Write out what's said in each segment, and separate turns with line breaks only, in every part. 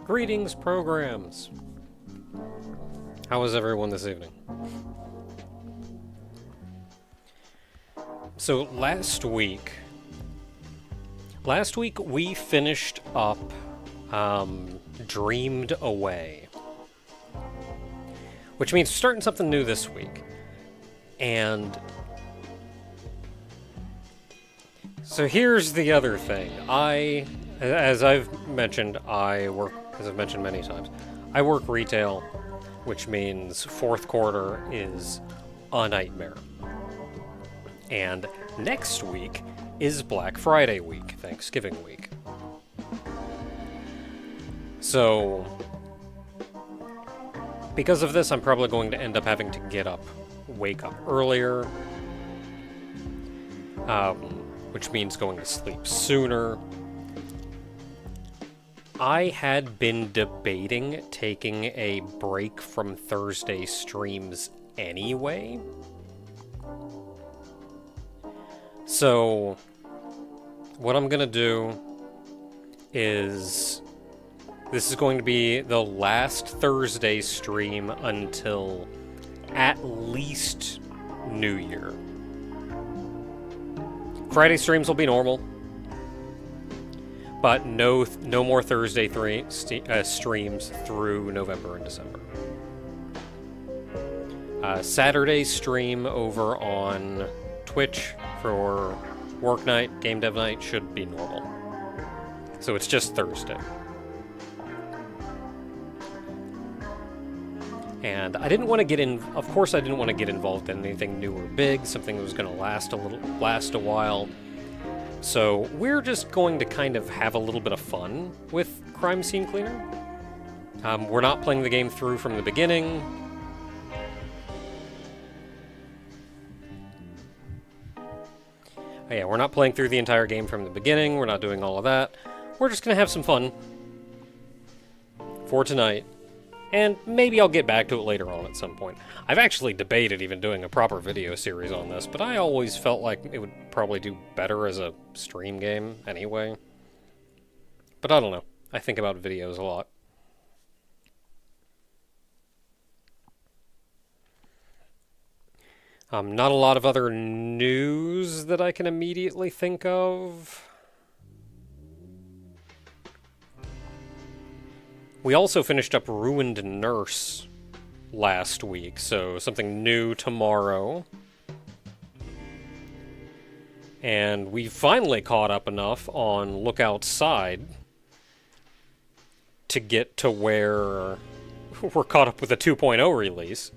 Greetings, programs! How was everyone this evening? So, last week we finished up, Dreamed Away. Which means starting something new this week. And so here's the other thing. As I've mentioned many times, I work retail, which means fourth quarter is a nightmare. And next week is Black Friday week, Thanksgiving week. So, because of this, I'm probably going to end up having to wake up earlier, which means going to sleep sooner. I had been debating taking a break from Thursday streams anyway. So, what I'm gonna do is, this is going to be the last Thursday stream until at least New Year. Friday streams will be normal, but no more Thursday streams through November and December. Saturday stream over on Twitch for work night, game dev night should be normal. So it's just Thursday. And I didn't want to get in. Of course, I didn't want to get involved in anything new or big, something that was going to last a while. So we're just going to kind of have a little bit of fun with Crime Scene Cleaner. We're not playing the game through from the beginning. Yeah, we're not playing through the entire game from the beginning. We're not doing all of that. We're just going to have some fun for tonight. And maybe I'll get back to it later on at some point. I've actually debated even doing a proper video series on this, but I always felt like it would probably do better as a stream game anyway. But I don't know. I think about videos a lot. Not a lot of other news that I can immediately think of. We also finished up Ruined Nurse last week, so something new tomorrow. And we finally caught up enough on Look Outside to get to where we're caught up with the 2.0 release,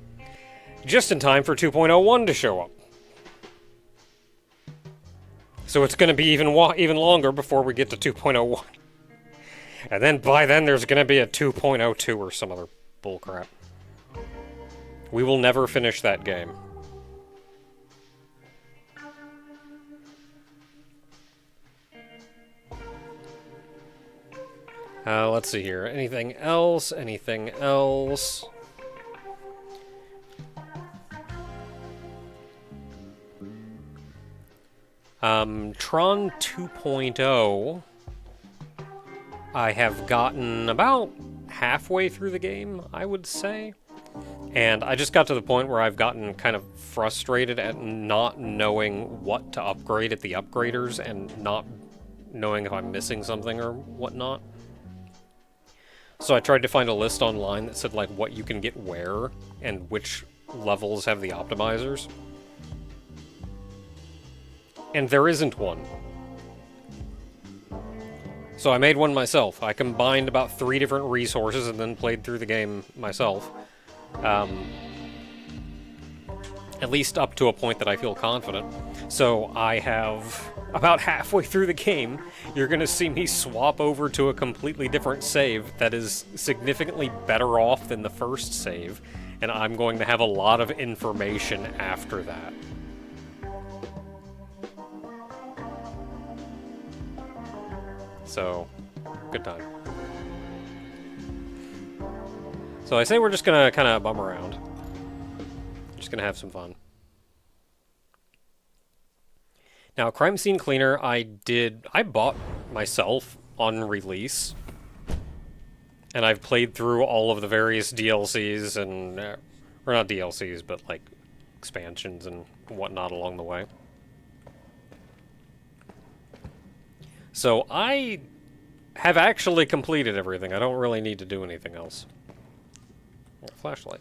just in time for 2.01 to show up. So it's going to be even longer before we get to 2.01. And then by then there's going to be a 2.02 or some other bullcrap. We will never finish that game. Let's see here. Anything else? Anything else? Tron 2.0... I have gotten about halfway through the game, I would say. And I just got to the point where I've gotten kind of frustrated at not knowing what to upgrade at the upgraders and not knowing if I'm missing something or whatnot. So I tried to find a list online that said, like, what you can get where and which levels have the optimizers. And there isn't one. So I made one myself. I combined about 3 different resources and then played through the game myself. At least up to a point that I feel confident. So I have, about halfway through the game, you're going to see me swap over to a completely different save that is significantly better off than the first save, and I'm going to have a lot of information after that. So, good time. So I say we're just gonna kind of bum around. Just gonna have some fun. Now, Crime Scene Cleaner, I bought myself on release. And I've played through all of the various DLCs and, or not DLCs, but like expansions and whatnot along the way. So I have actually completed everything. I don't really need to do anything else. Oh, flashlight.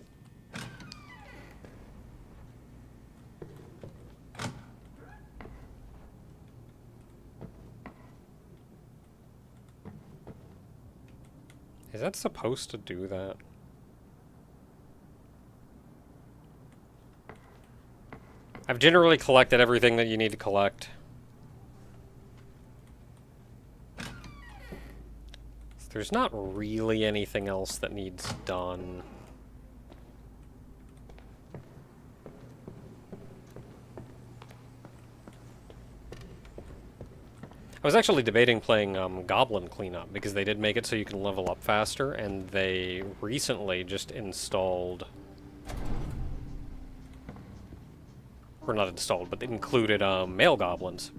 Is that supposed to do that? I've generally collected everything that you need to collect. There's not really anything else that needs done. I was actually debating playing Goblin Cleanup, because they did make it so you can level up faster, and they recently just installed... Or not installed, but they included male goblins.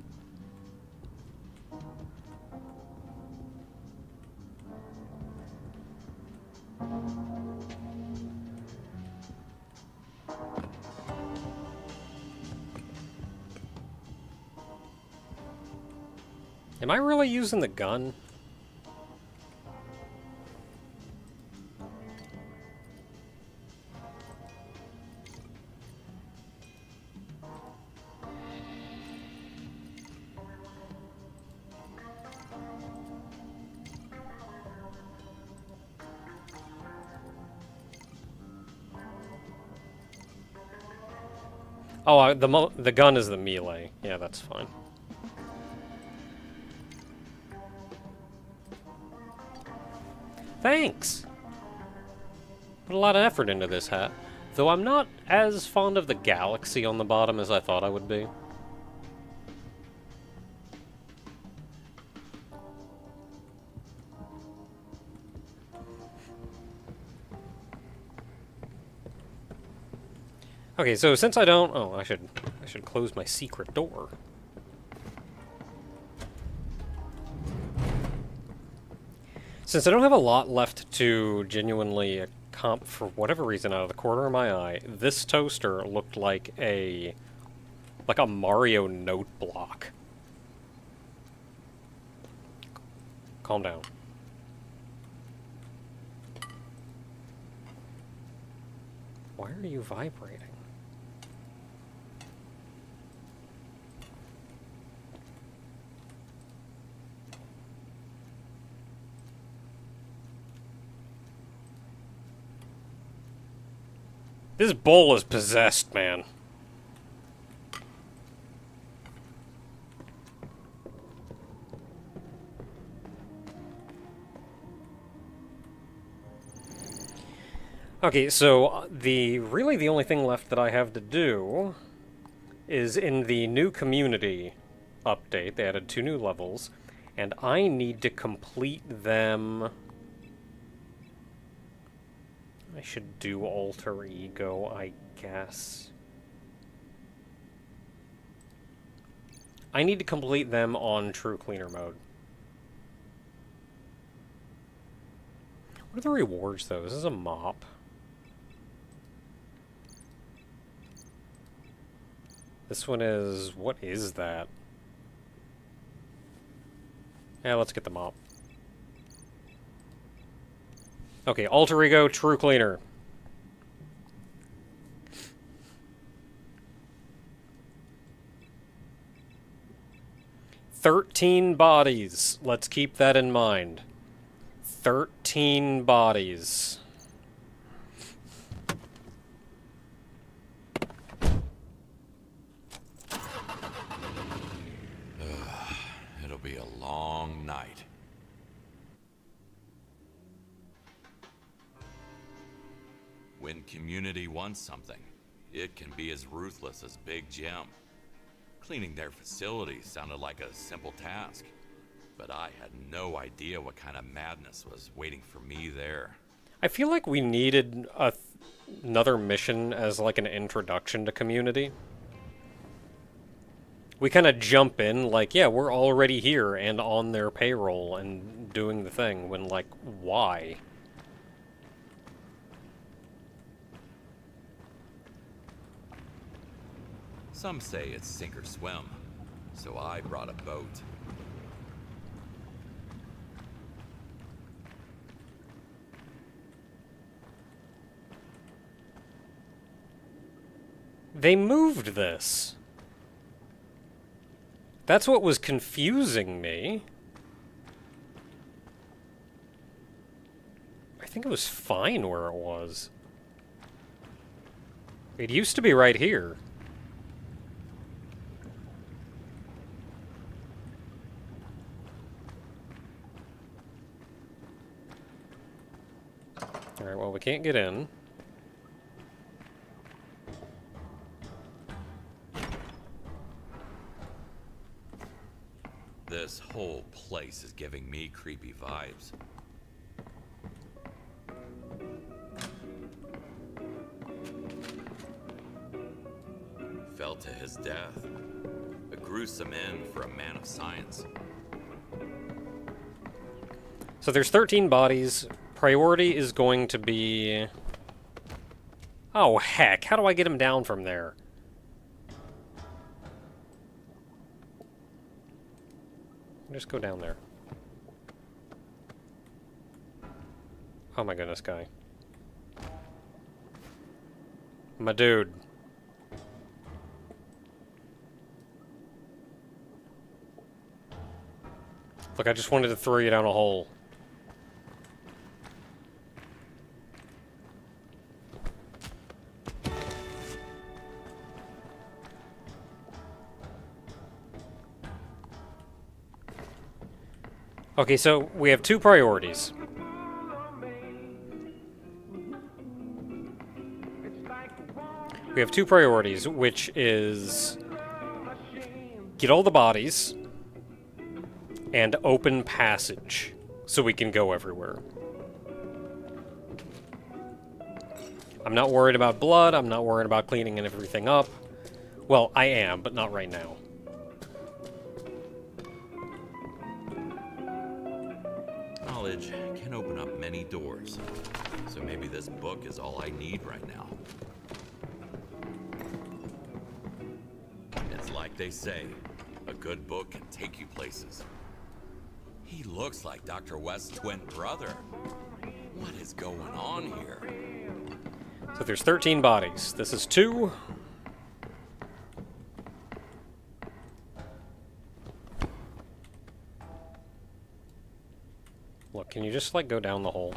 Am I really using the gun? Oh, the gun is the melee. Yeah, that's fine. Thanks! Put a lot of effort into this hat. Though I'm not as fond of the galaxy on the bottom as I thought I would be. Okay, so since I don't... Oh, I should close my secret door. Since I don't have a lot left to genuinely comp for whatever reason out of the corner of my eye, this toaster looked like a Mario note block. Calm down. Why are you vibrating? This bowl is possessed, man. Okay, so really the only thing left that I have to do is in the new community update. They added 2 new levels, and I need to complete them. I should do alter ego, I guess. I need to complete them on true cleaner mode. What are the rewards, though? This is a mop. This one is... What is that? Yeah, let's get the mop. Okay, alter ego, true cleaner. "13 bodies. Let's keep that in mind. 13 bodies.
It'll be a long night. When community wants something, it can be as ruthless as Big Jim. Cleaning their facilities sounded like a simple task, but I had no idea what kind of madness was waiting for me there.
I feel like we needed another mission as like an introduction to community. We kind of jump in like, yeah, we're already here and on their payroll and doing the thing, when like, why?
Some say it's sink or swim, so I brought a boat.
They moved this. That's what was confusing me. I think it was fine where it was. It used to be right here. Alright, well, we can't get in.
This whole place is giving me creepy vibes. Fell to his death. A gruesome end for a man of science.
So there's 13 bodies. Priority is going to be... Oh, heck. How do I get him down from there? Just go down there. Oh my goodness, guy. My dude. Look, I just wanted to throw you down a hole. Okay, so we have two priorities. We have two priorities, which is get all the bodies and open passage so we can go everywhere. I'm not worried about blood. I'm not worried about cleaning everything up. Well, I am, but not right now.
Knowledge can open up many doors, so maybe this book is all I need right now. It's like they say, a good book can take you places. He looks like Dr. West's twin brother. What is going on here?
So there's 13 bodies. This is 2. Look, can you just, like, go down the hole?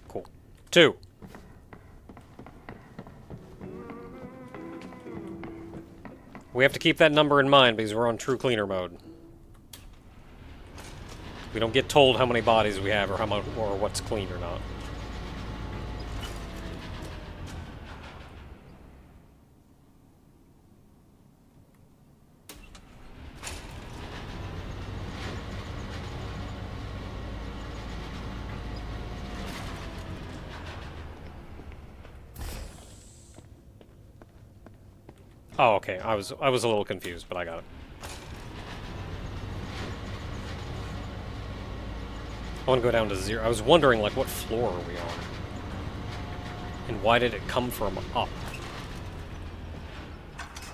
Cool. 2. We have to keep that number in mind because we're on true cleaner mode. We don't get told how many bodies we have or how much or what's clean or not. Oh, okay. I was a little confused, but I got it. I want to go down to 0. I was wondering, like, what floor are we on? And why did it come from up?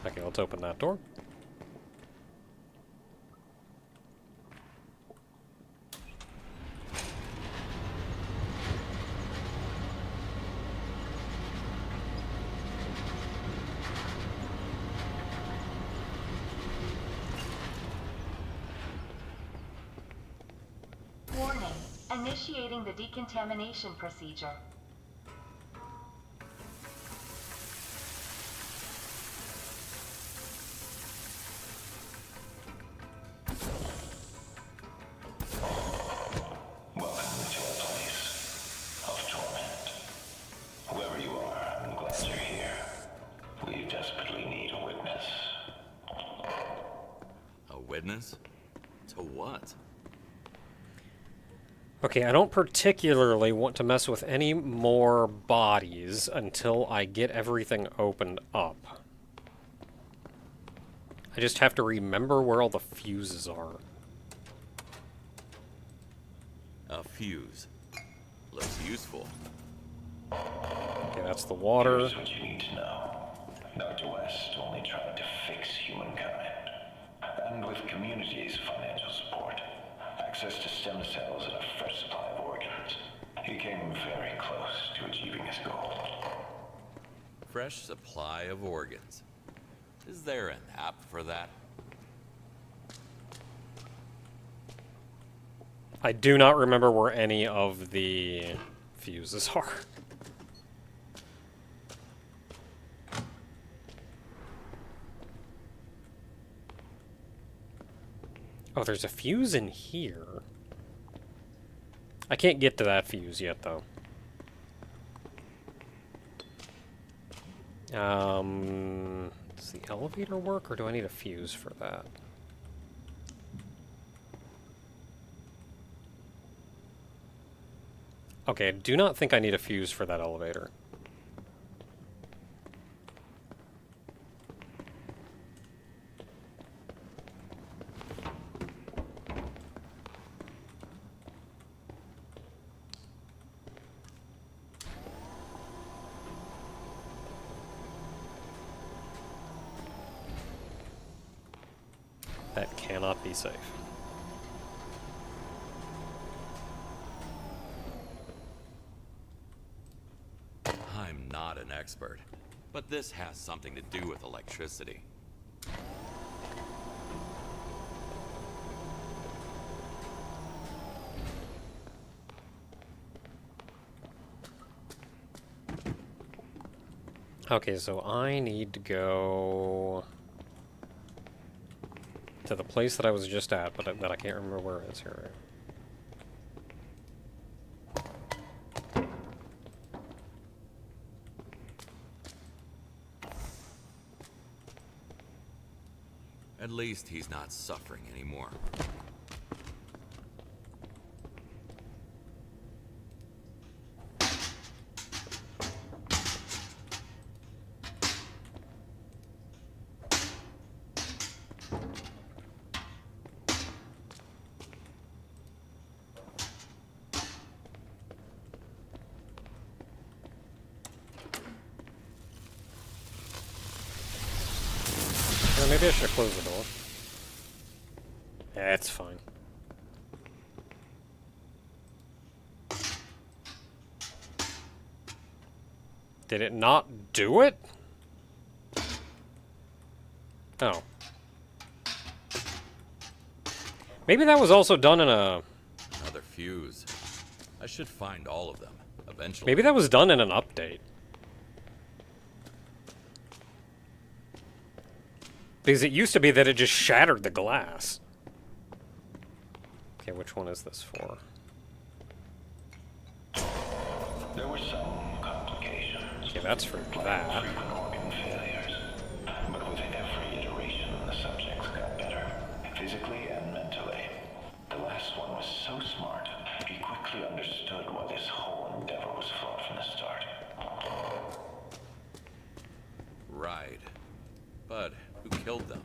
Okay, let's open that door.
Warning. Initiating the decontamination procedure.
Welcome to a place of torment. Whoever you are, I'm glad you're here. We desperately need a witness.
A witness? To what?
Okay, I don't particularly want to mess with any more bodies until I get everything opened up. I just have to remember where all the fuses are.
A fuse. Looks useful.
Okay, that's the water.
Here's what you need to know. Dr. West only tried to fix humankind. And with community's financial support, access to stem cells and a fresh supply of organs, he came very close to achieving his goal.
Fresh supply of organs. Is there an app for that?
I do not remember where any of the fuses are. Oh, there's a fuse in here. I can't get to that fuse yet, though. Does the elevator work, or do I need a fuse for that? Okay, I do not think I need a fuse for that elevator. That cannot be safe.
I'm not an expert, but this has something to do with electricity.
Okay, so I need to go to the place that I was just at, but that I can't remember where it is here.
At least he's not suffering anymore.
Or maybe I should have closed the door. Yeah, it's fine. Did it not do it? Oh. Maybe that was also done in a...
Another fuse. I should find all of them, eventually.
Maybe that was done in an update. Because it used to be that it just shattered the glass. Okay, which one is this for?
There were some complications.
Okay, that's for that.
Frequent organ failures. But with every iteration, the subjects got better, physically and mentally. The last one was so smart, he quickly understood why this whole endeavor was flawed from the start.
Right. But who killed them?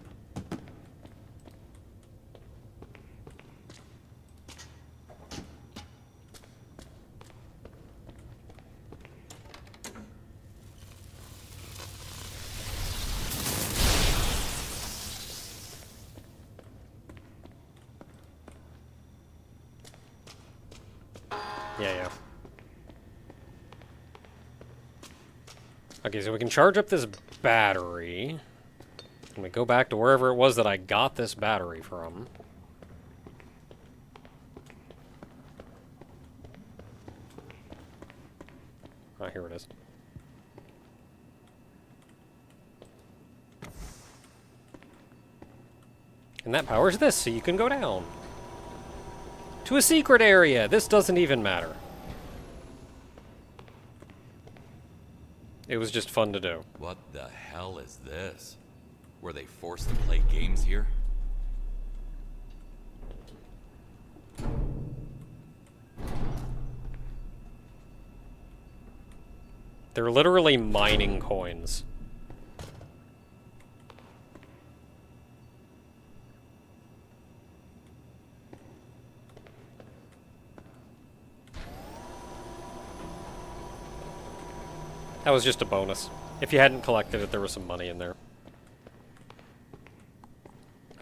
Yeah. Okay, so we can charge up this battery. And we go back to wherever it was that I got this battery from. Oh, here it is. And that powers this, so you can go down. To a secret area! This doesn't even matter. It was just fun to do.
What the hell is this? Were they forced to play games here?
They're literally mining coins. That was just a bonus. If you hadn't collected it, there was some money in there.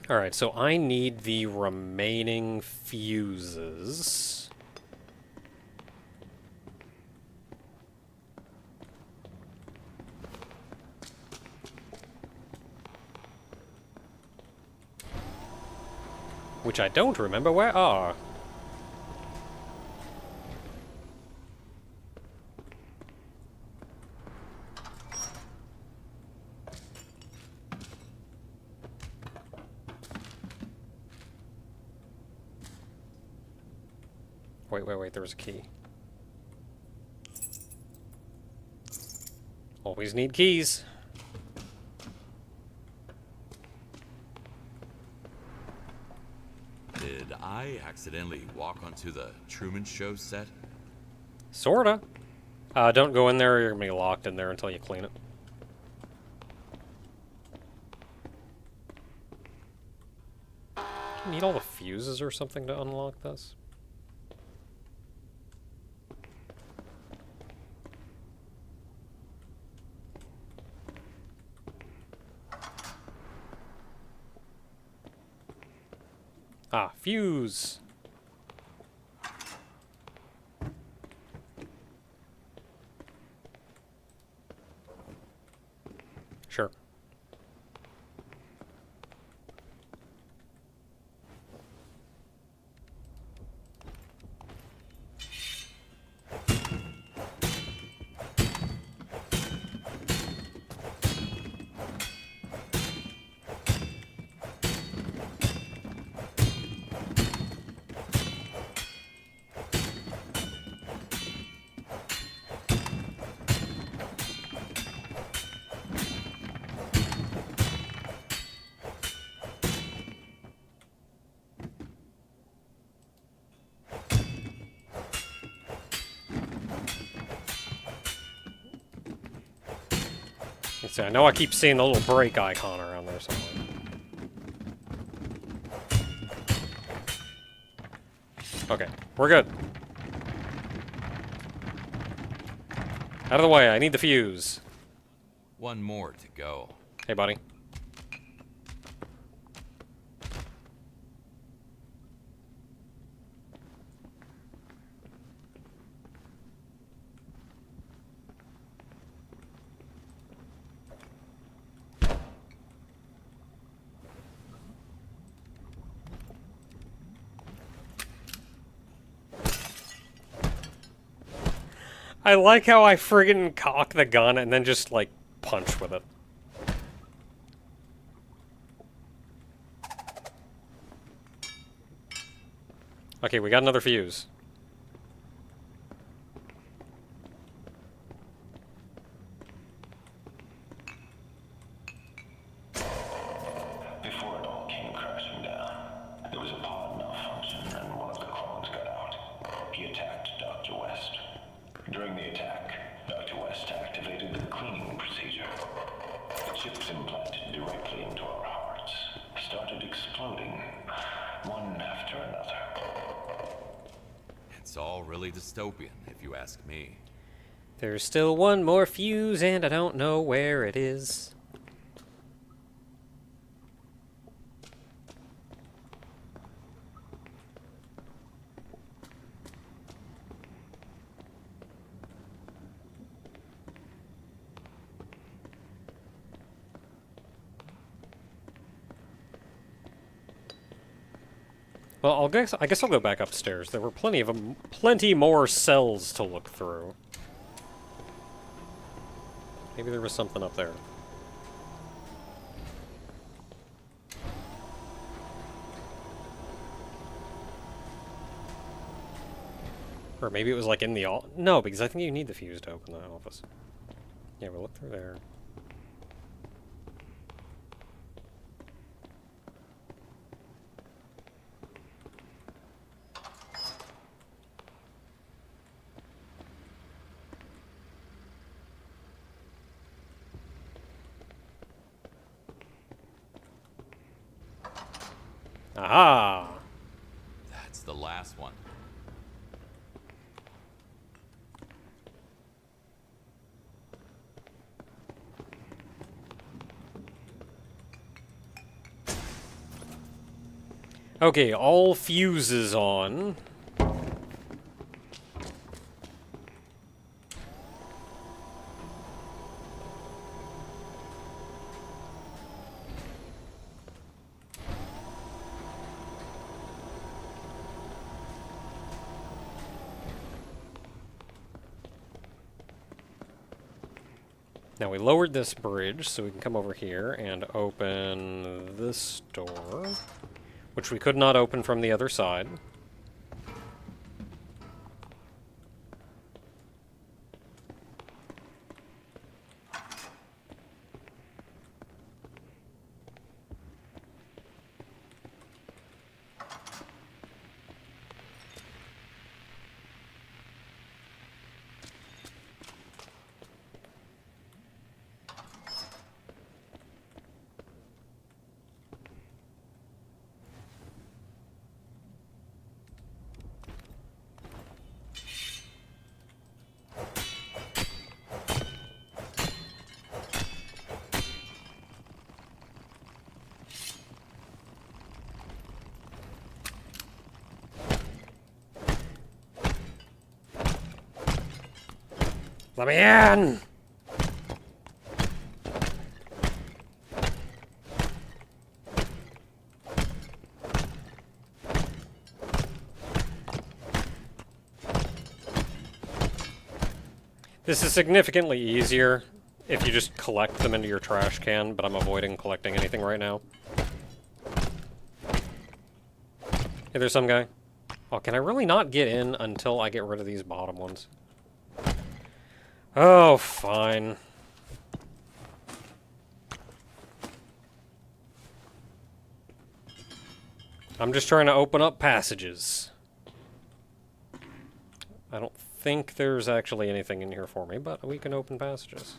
Alright, so I need the remaining fuses. Which I don't remember where are. Wait, there was a key. Always need keys.
Did I accidentally walk onto the Truman Show set?
Sorta. Don't go in there, you're gonna be locked in there until you clean it. Do you need all the fuses or something to unlock this? Ah, fuse! Sure. Let's see, I know I keep seeing the little brake icon around there somewhere. Okay, we're good. Out of the way, I need the fuse.
One more to go.
Hey, buddy. I like how I friggin' cock the gun and then just, like, punch with it. Okay, we got another fuse.
Before it all came crashing down, there was a pod malfunction and one of the clones got out. He attacked Dr. West. During the attack, Dr. West activated the cleaning procedure. The chips implanted directly into our hearts started exploding, one after another.
It's all really dystopian, if you ask me.
There's still one more fuse, and I don't know where it is. Well, I guess I'll go back upstairs. There were plenty more cells to look through. Maybe there was something up there. Or maybe it was like in the no, because I think you need the fuse to open the office. Yeah, we'll look through there. Aha!
That's the last one.
Okay, all fuses on. Now we lowered this bridge, so we can come over here and open this door, which we could not open from the other side. Let me in! This is significantly easier if you just collect them into your trash can, but I'm avoiding collecting anything right now. Hey, there's some guy. Oh, can I really not get in until I get rid of these bottom ones? Oh, fine. I'm just trying to open up passages. I don't think there's actually anything in here for me, but we can open passages.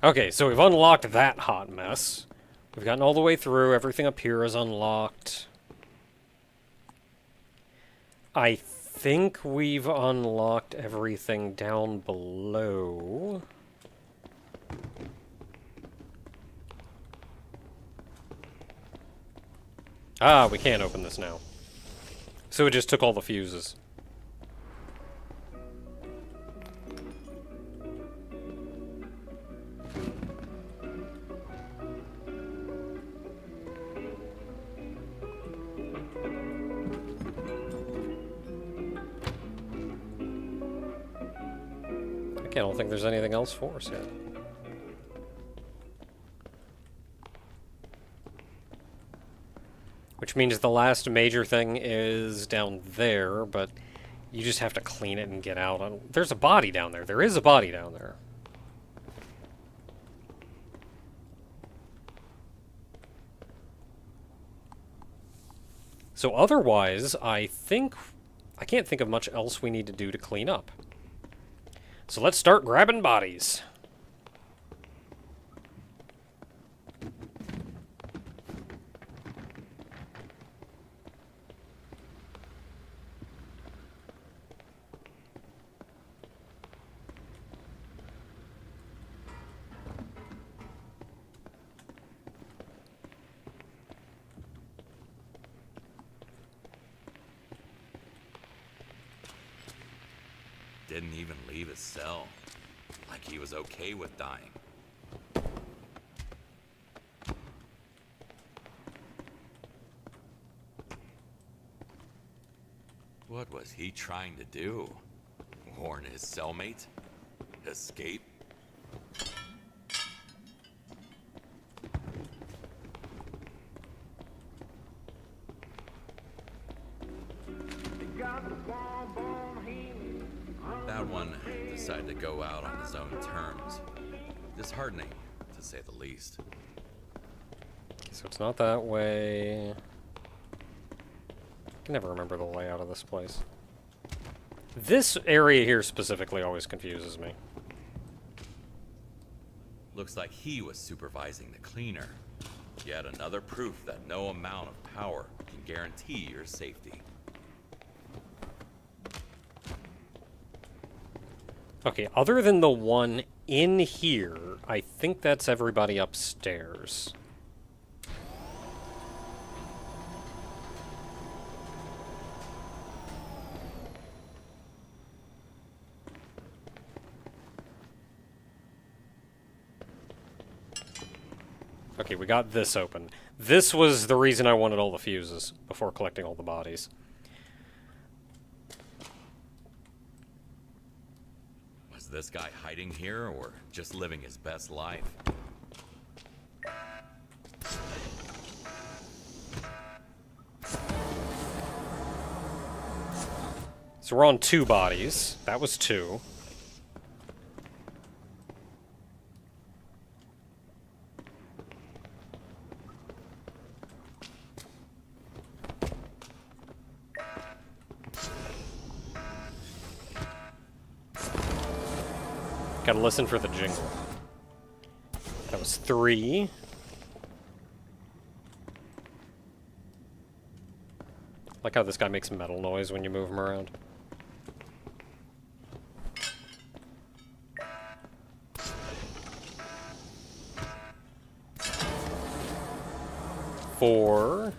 Okay, so we've unlocked that hot mess. We've gotten all the way through. Everything up here is unlocked. I think we've unlocked everything down below. Ah, we can't open this now. So it just took all the fuses. I don't think there's anything else for us here. Which means the last major thing is down there, but you just have to clean it and get out. There's a body down there. There is a body down there. So otherwise, I can't think of much else we need to do to clean up. So let's start grabbing bodies.
Didn't even leave his cell. Like he was okay with dying. What was he trying to do? Warn his cellmate? Escape? That one decided to go out on his own terms. Disheartening, to say the least.
So it's not that way. I can never remember the layout of this place. This area here specifically always confuses me.
Looks like he was supervising the cleaner. Yet another proof that no amount of power can guarantee your safety.
Okay, other than the one in here, I think that's everybody upstairs. Okay, we got this open. This was the reason I wanted all the fuses before collecting all the bodies.
Was this guy hiding here or just living his best life?
So we're on 2 bodies. That was 2. Gotta listen for the jingle. That was 3. Like how this guy makes metal noise when you move him around. Four.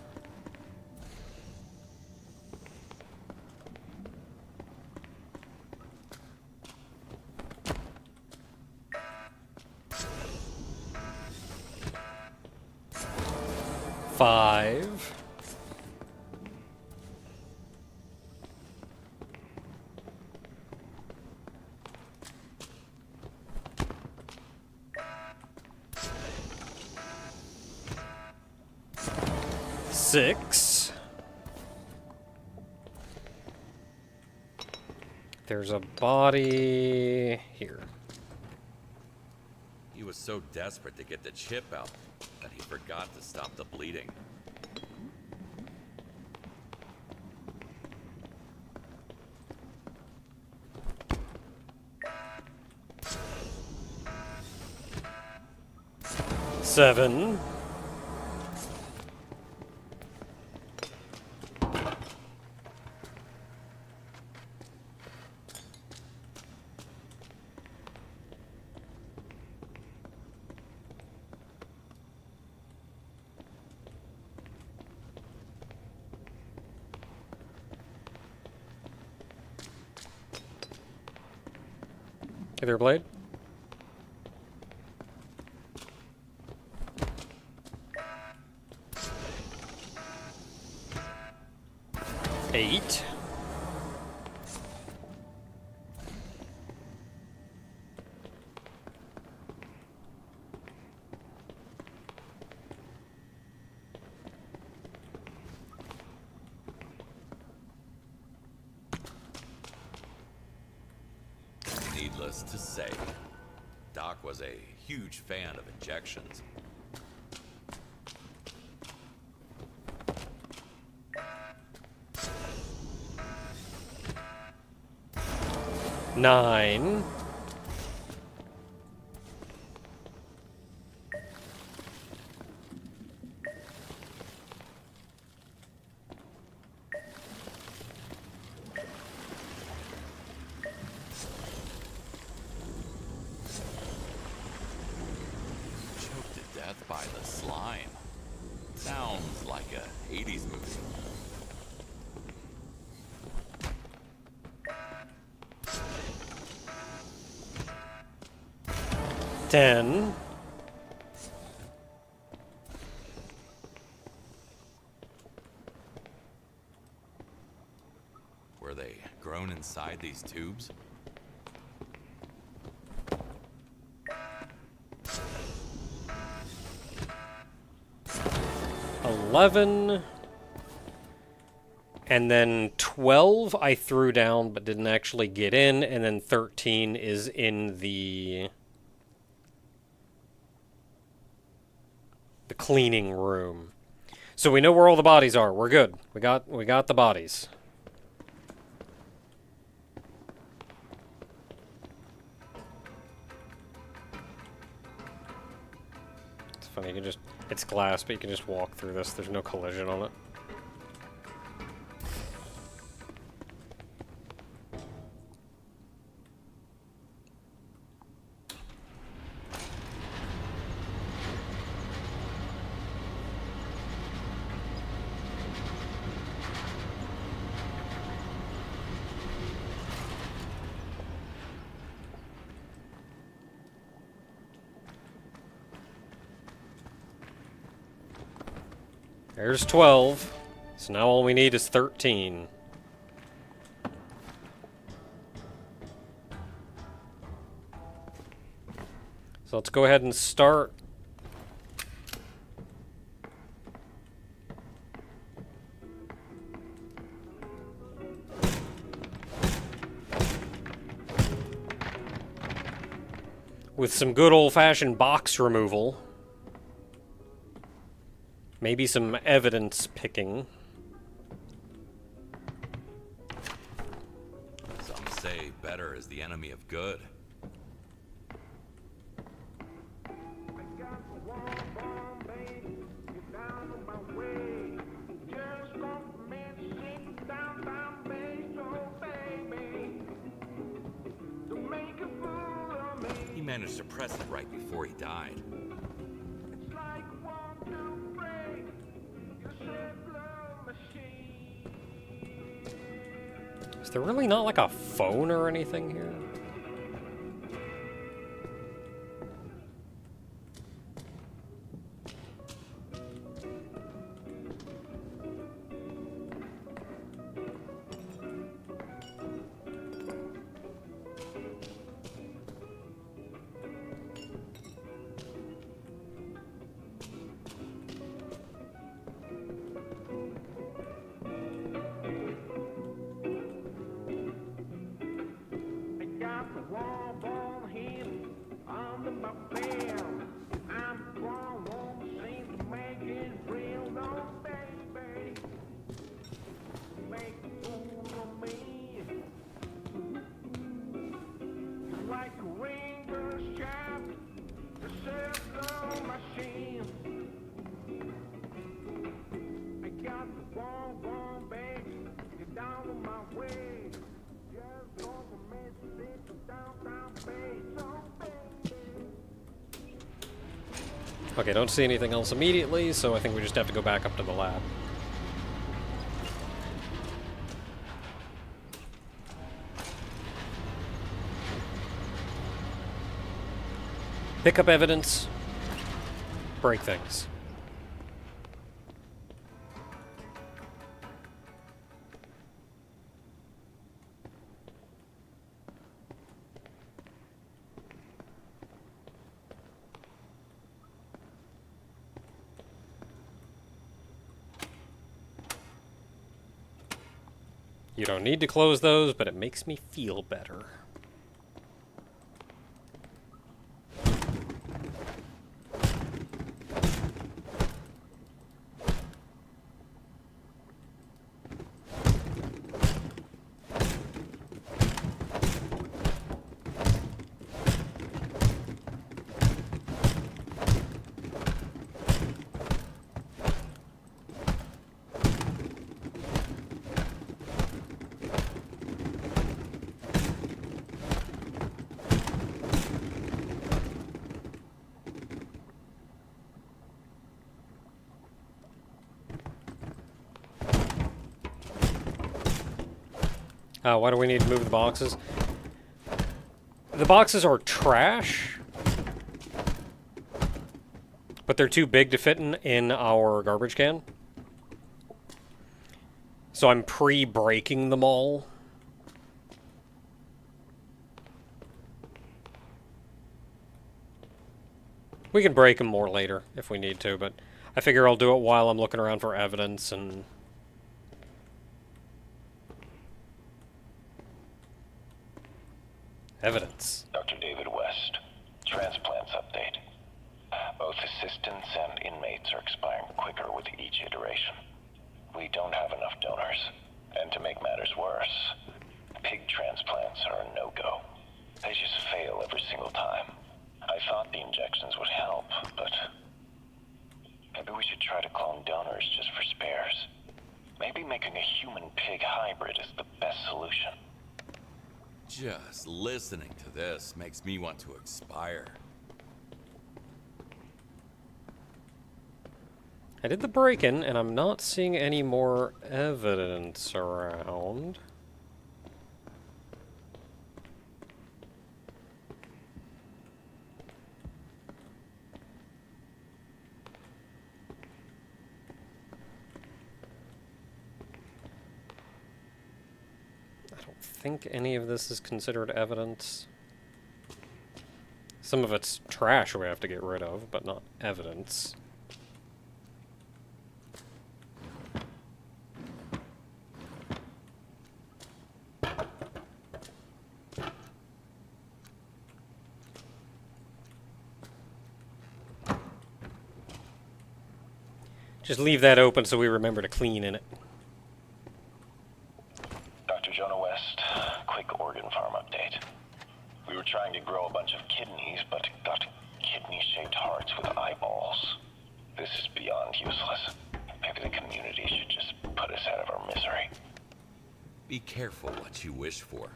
Five. Six. There's a body here.
He was so desperate to get the chip out that he forgot to stop the bleeding.
Seven. Hey there, Blade. Eight.
Needless to say, Doc was a huge fan of injections.
Nine.
Choked to death by the slime. Sounds like a 80s movie.
Ten.
Were they grown inside these tubes?
11. And then 12 I threw down but didn't actually get in, and then 13 is in the cleaning room. So we know where all the bodies are. We're good. We got the bodies. It's funny, you can just, it's glass, but you can just walk through this. There's no collision on it. There's 12. So now all we need is 13. So let's go ahead and start. With some good old-fashioned box removal. Maybe some evidence picking.
Some say better is the enemy of good. He managed to press it right before he died.
Is there really not like a phone or anything here? Okay, don't see anything else immediately, so I think we just have to go back up to the lab. Pick up evidence, break things. You don't need to close those, but it makes me feel better. Why do we need to move the boxes? The boxes are trash, but they're too big to fit in our garbage can. So I'm pre-breaking them all. We can break them more later if we need to, but I figure I'll do it while I'm looking around for evidence and Evidence.
Dr. David West. Transplants update. Both assistants and inmates are expiring quicker with each iteration. We don't have enough donors. And to make matters worse, pig transplants are a no-go. They just fail every single time. I thought the injections would help, but maybe we should try to clone donors just for spares. Maybe making a human-pig hybrid is the best solution.
Just listening to this makes me want to expire.
I did the break-in, and I'm not seeing any more evidence around. I don't think any of this is considered evidence. Some of it's trash we have to get rid of, but not evidence. Just leave that open so we remember to clean in it.
Dr. Jonah West, quick organ farm update. We were trying to grow a bunch of kidneys, but got kidney-shaped hearts with eyeballs. This is beyond useless. Maybe the community should just put us out of our misery.
Be careful what you wish for.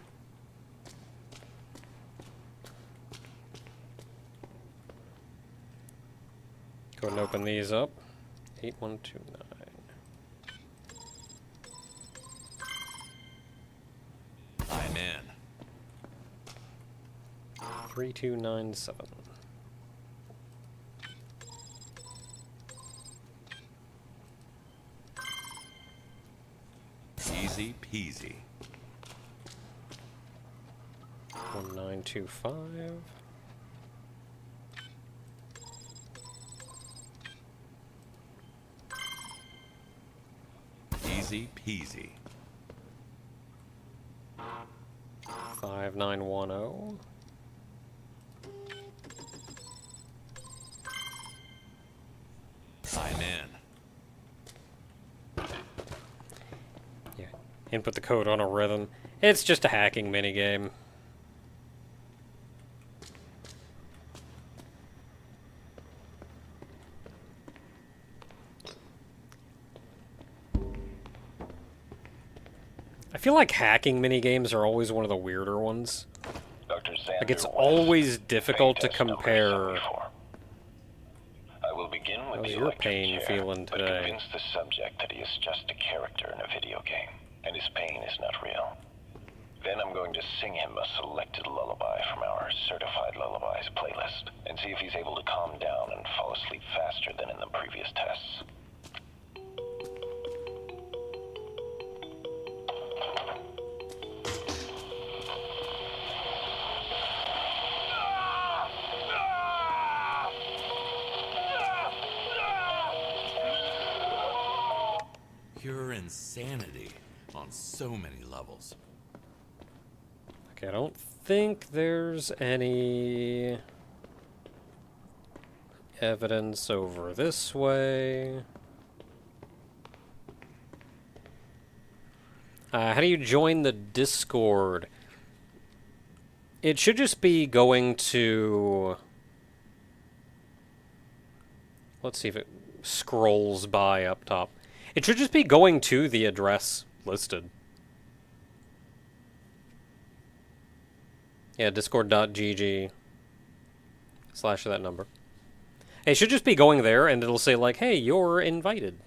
Go ahead and open these up. 8129. 3297.
Easy peasy.
1925.
Easy peasy.
5910.
I'm in.
Yeah. Input the code on a rhythm. It's just a hacking minigame. I feel like hacking minigames are always one of the weirder ones.
Dr.
Like, it's
Xander West,
always difficult to
pain test number
compare.
74. I will begin with
How's
the
your
electric
pain
chair,
feeling
but
today?
convince the subject that he is just a character in a video game, and his pain is not real. Then I'm going to sing him a selected lullaby from our Certified Lullabies playlist, and see if he's able to calm down and fall asleep faster than in the previous tests.
Pure insanity on so many levels.
Okay, I don't think there's any evidence over this way. How do you join the Discord? It should just be going to... Let's see if it scrolls by up top. It should just be going to the address listed. Yeah, discord.gg / that number. It should just be going there, and it'll say, like, hey, you're invited.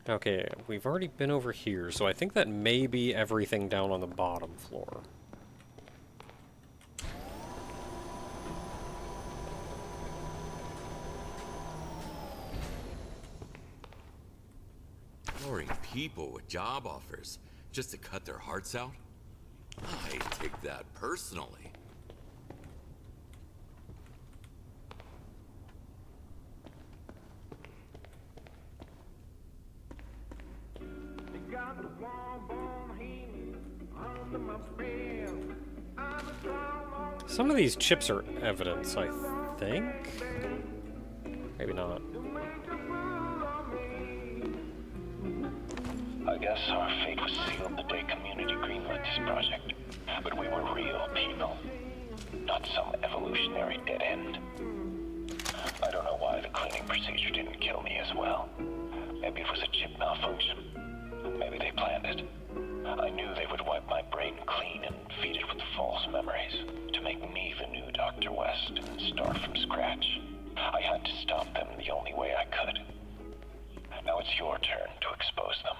Okay, we've already been over here, so I think that may be everything down on the bottom floor.
Luring people with job offers just to cut their hearts out? I take that personally.
Some of these chips are evidence, I think? Maybe not.
I guess our fate was sealed the day community greenlit this project. But we were real people, not some evolutionary dead end. I don't know why the cleaning procedure didn't kill me as well. Maybe it was a chip malfunction. Maybe they planned it. I knew they would wipe my brain clean and feed it with false memories to make me the new Dr. West and start from scratch. I had to stop them the only way I could. Now it's your turn to expose them.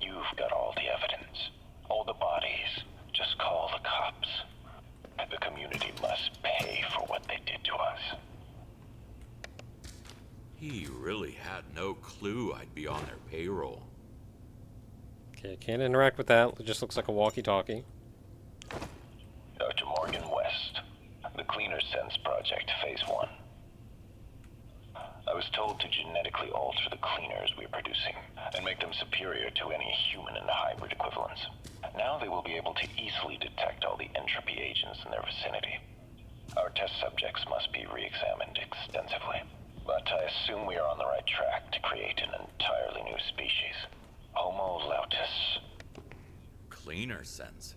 You've got all the evidence, all the bodies. Just call the cops. The community must pay for what they did to us.
He really had no clue I'd be on their payroll.
Okay, can't interact with that. It just looks like a walkie-talkie.
Dr. Morgan West, the Cleaner Sense Project, Phase 1. I was told to genetically alter the cleaners we're producing and make them superior to any human and hybrid equivalents. Now they will be able to easily detect all the entropy agents in their vicinity. Our test subjects must be re-examined extensively, but I assume we are on the right track to create an entirely new species. Homo lautus.
Cleaner sense?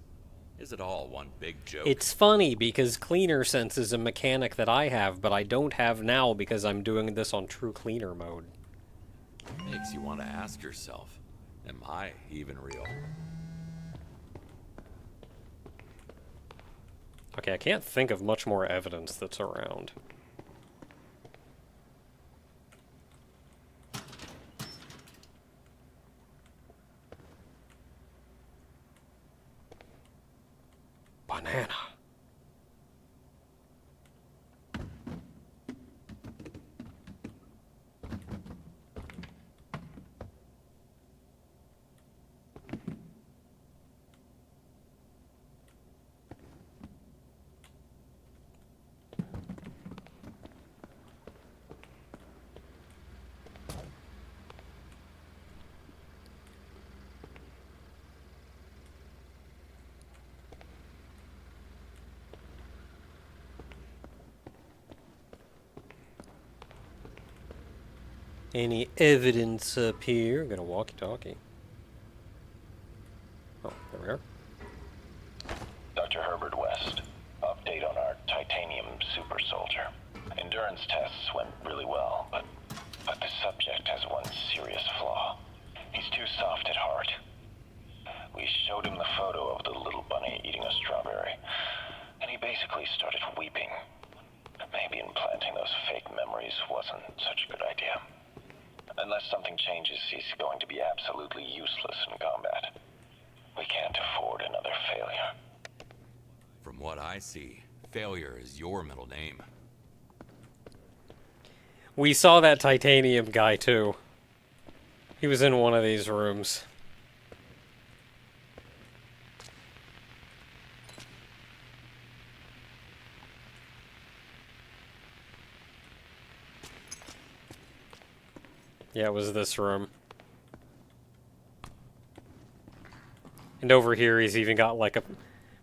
Is it all one big joke?
It's funny because Cleaner Sense is a mechanic that I have, but I don't have now because I'm doing this on True Cleaner mode.
Makes you want to ask yourself, am I even real?
Okay, I can't think of much more evidence that's around. Banana. Any evidence up here? Got a walkie-talkie. Oh, there we are.
Dr. Herbert West, update on our titanium super soldier. Endurance tests went really well, but the subject has one serious flaw. He's too soft at heart. We showed him the photo of the little bunny eating a strawberry, and he basically started weeping. Maybe implanting those fake memories wasn't such a good idea. Unless something changes, he's going to be absolutely useless in combat. We can't afford another failure.
From what I see, failure is your middle name.
We saw that titanium guy too. He was in one of these rooms. Yeah, it was this room. And over here he's even got like a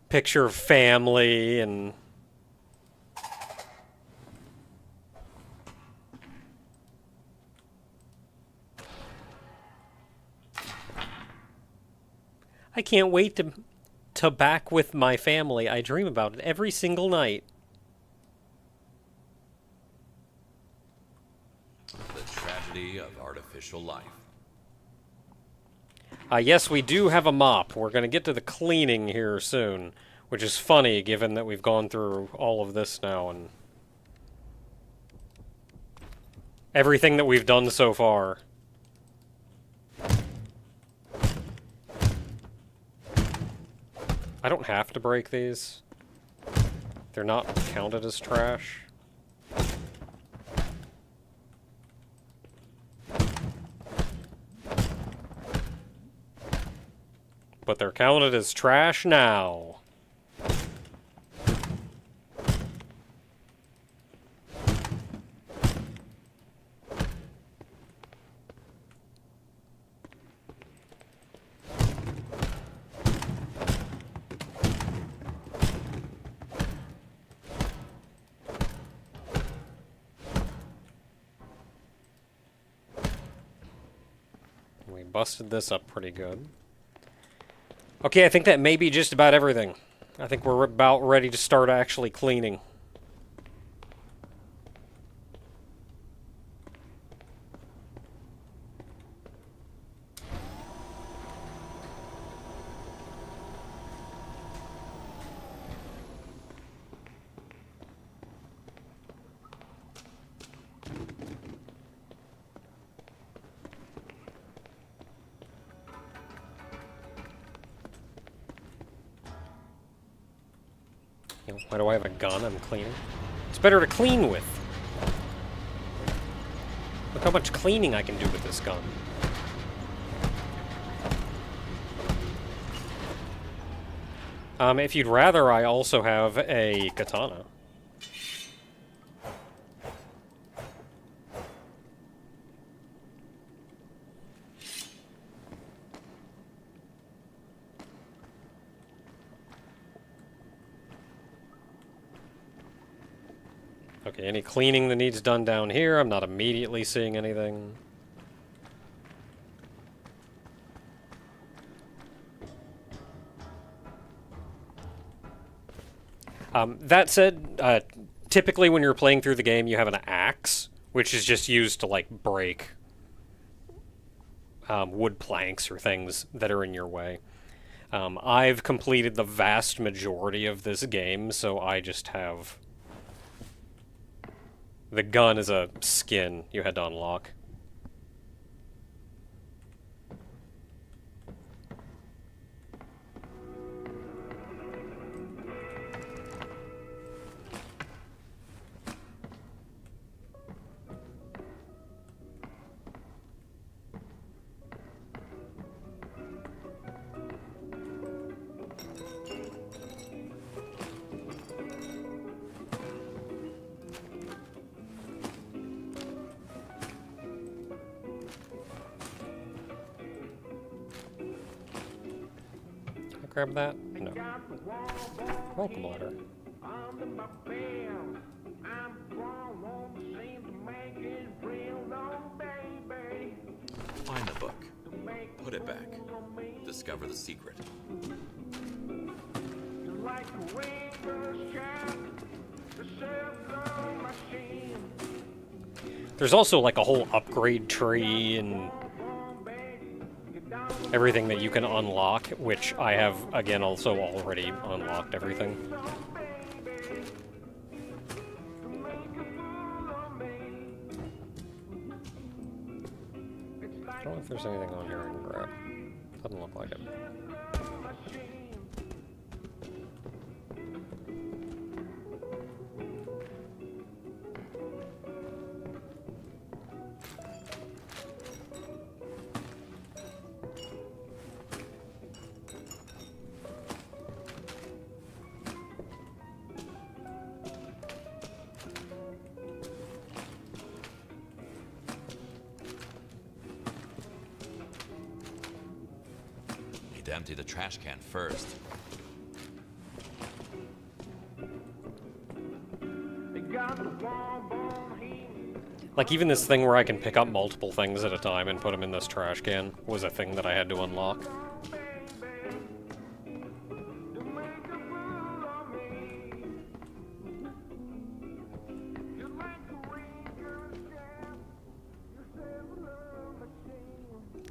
picture of family and... I can't wait to back with my family. I dream about it every single night.
The tragedy of artificial life.
Yes, we do have a mop. We're going to get to the cleaning here soon, which is funny given that we've gone through all of this now and everything that we've done so far. I don't have to break these. They're not counted as trash. But they're counted as trash now. busted this up pretty good. Okay, I think that may be just about everything. I think we're about ready to start actually cleaning. You know, why do I have a gun? I'm cleaning. It's better to clean with. Look how much cleaning I can do with this gun. If you'd rather, I also have a katana. Okay, any cleaning that needs done down here? I'm not immediately seeing anything. That said, typically when you're playing through the game, you have an axe, which is just used to, like, break wood planks or things that are in your way. I've completed the vast majority of this game, so I just have... The gun is a skin you had to unlock. Grab that? No. Welcome letter.
Find the book. Put it back. Discover the secret.
There's also like a whole upgrade tree and everything that you can unlock, which I have, again, also already unlocked everything. I don't know if there's anything on here I can grab. Doesn't look like it.
To empty the trash can first.
Like, even this thing where I can pick up multiple things at a time and put them in this trash can was a thing that I had to unlock.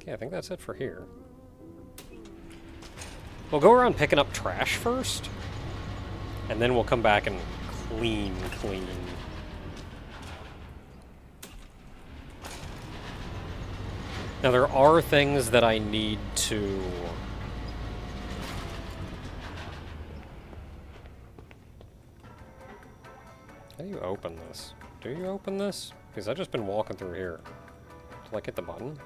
Okay, I think that's it for here. We'll go around picking up trash first, and then we'll come back and clean. Now, there are things that I need to... How do you open this? Do you open this? Because I've just been walking through here. Do I hit the button?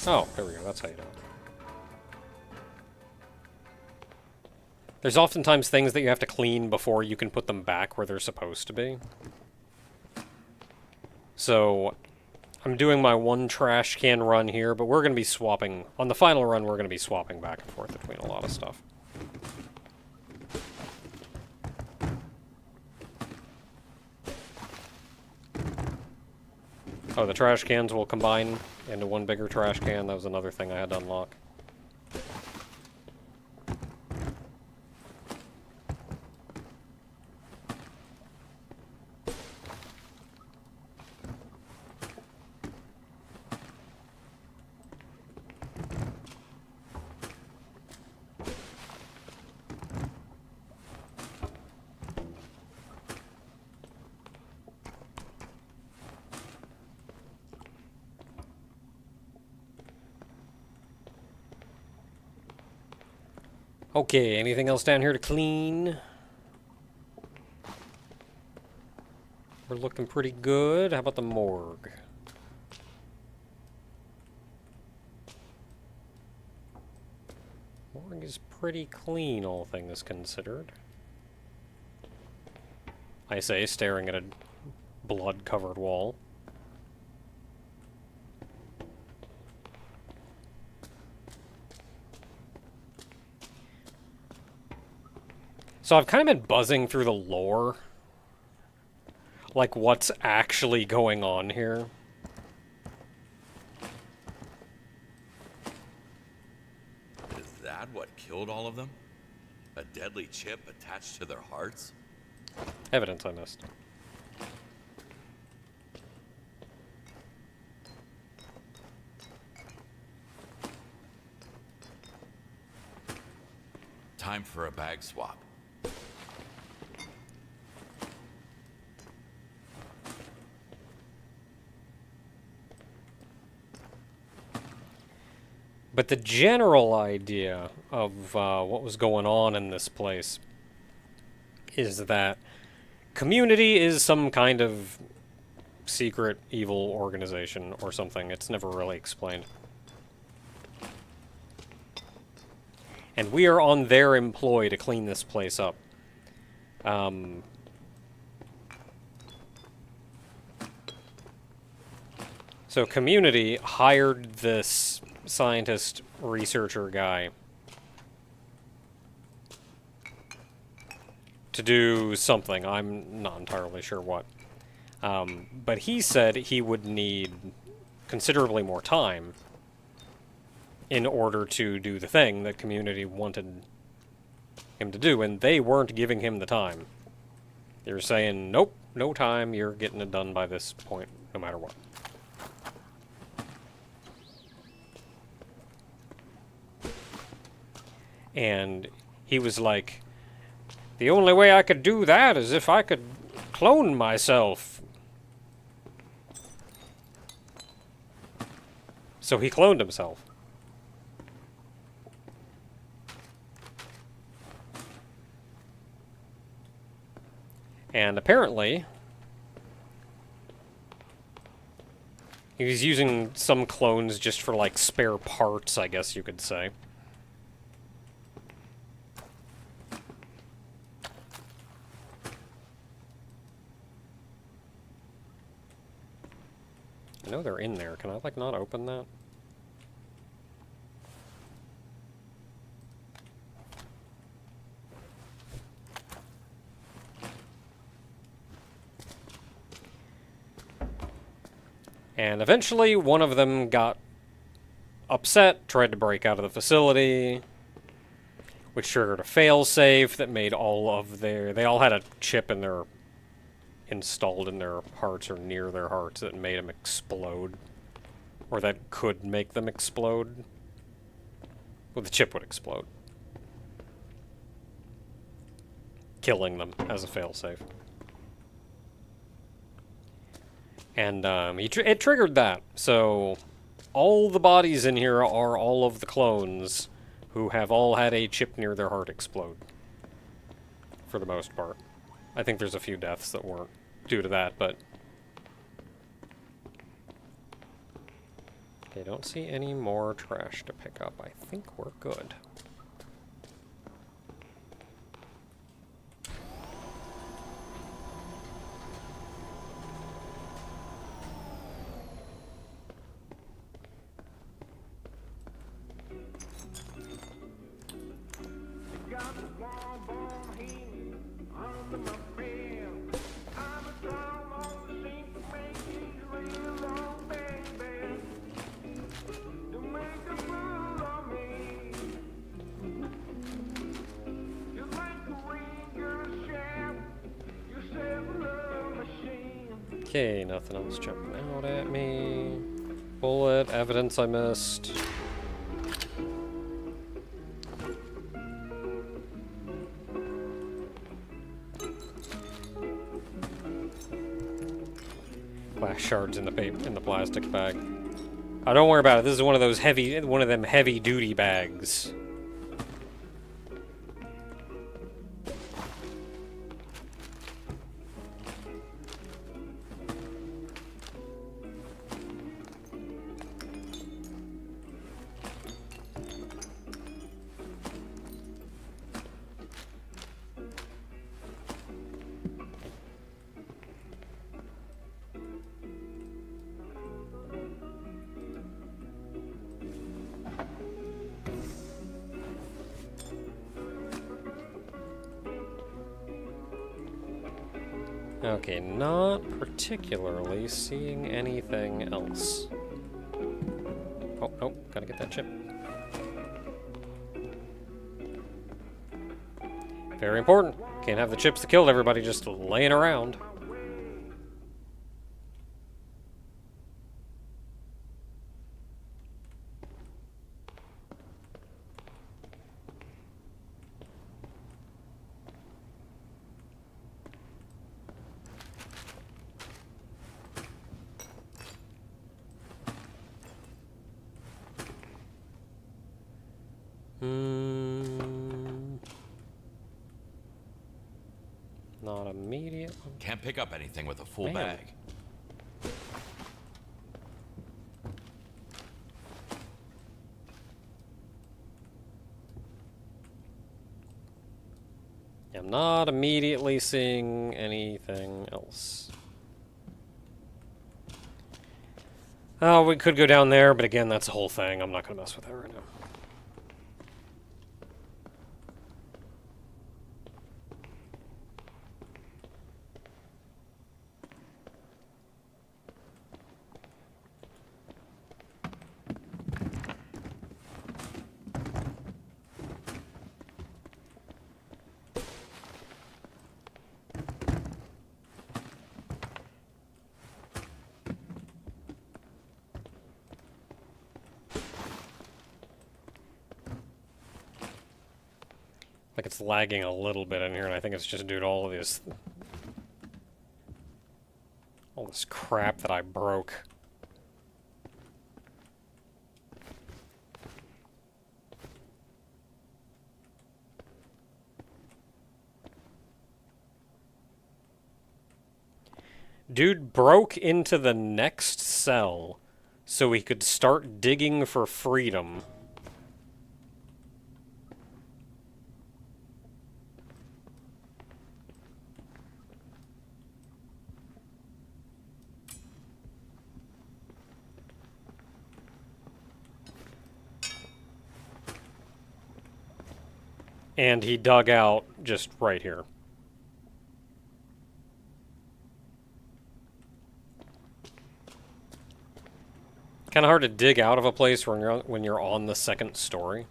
Oh, there we go. That's how you do it. There's oftentimes things that you have to clean before you can put them back where they're supposed to be. So, I'm doing my one trash can run here, but we're going to be swapping... On the final run, we're going to be swapping back and forth between a lot of stuff. Oh, the trash cans will combine into one bigger trash can. That was another thing I had to unlock. Okay, anything else down here to clean? We're looking pretty good. How about the morgue? Morgue is pretty clean, all things considered. I say, staring at a blood-covered wall. So I've kind of been buzzing through the lore. Like, what's actually going on here?
Is that what killed all of them? A deadly chip attached to their hearts?
Evidence I missed.
Time for a bag swap.
But the general idea of what was going on in this place is that Community is some kind of secret evil organization or something. It's never really explained. And we are on their employ to clean this place up. So Community hired this scientist researcher guy to do something. I'm not entirely sure what. But he said he would need considerably more time in order to do the thing that Community wanted him to do, and they weren't giving him the time. They were saying, nope, no time, you're getting it done by this point, no matter what. And he was like, the only way I could do that is if I could clone myself. So he cloned himself. And apparently, he was using some clones just for, like, spare parts, I guess you could say. I know they're in there. Can I, like, not open that? And eventually, one of them got upset, tried to break out of the facility, which triggered a failsafe that made all of their... They all had a chip in their... installed in their hearts or near their hearts that made them explode. Or that could make them explode. Well, the chip would explode. Killing them as a failsafe. And it triggered that. So all the bodies in here are all of the clones who have all had a chip near their heart explode. For the most part. I think there's a few deaths that weren't due to that, but... Okay, don't see any more trash to pick up. I think we're good. Okay, nothing else jumping out at me. Bullet, evidence I missed. Glass shards in the paper, in the plastic bag. Oh, don't worry about it. This is one of those one of them heavy-duty bags. Okay, not particularly seeing anything else. Oh, oh, gotta get that chip. Very important. Can't have the chips that killed everybody just laying around. Not immediate.
Can't pick up anything with a full
Man.
bag.
I'm not immediately seeing anything else. Oh, we could go down there, but again, that's the whole thing. I'm not going to mess with that right now. Like it's lagging a little bit in here, and I think it's just due to all this crap that I broke. Dude broke into the next cell so he could start digging for freedom. And he dug out just right here. Kind of hard to dig out of a place when you're on the second story.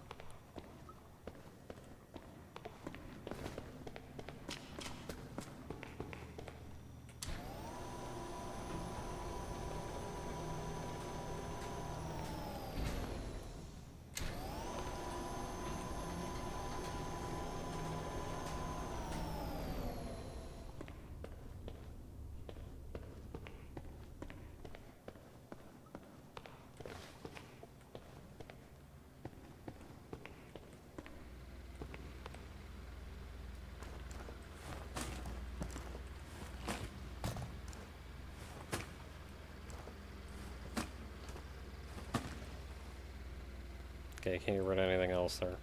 Okay, can't get rid of anything else there.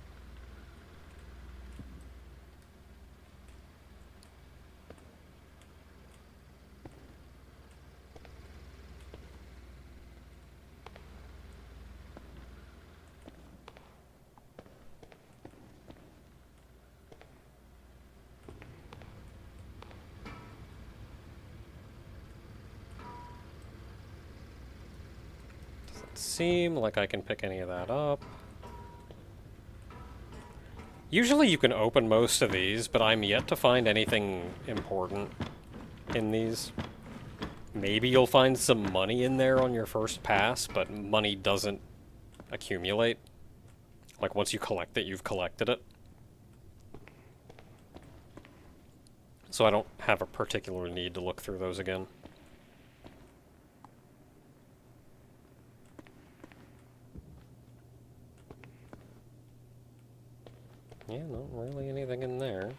Doesn't seem like I can pick any of that up. Usually you can open most of these, but I'm yet to find anything important in these. maybe you'll find some money in there on your first pass, but money doesn't accumulate. Like, once you collect it, you've collected it. So I don't have a particular need to look through those again. Yeah, not really anything in there.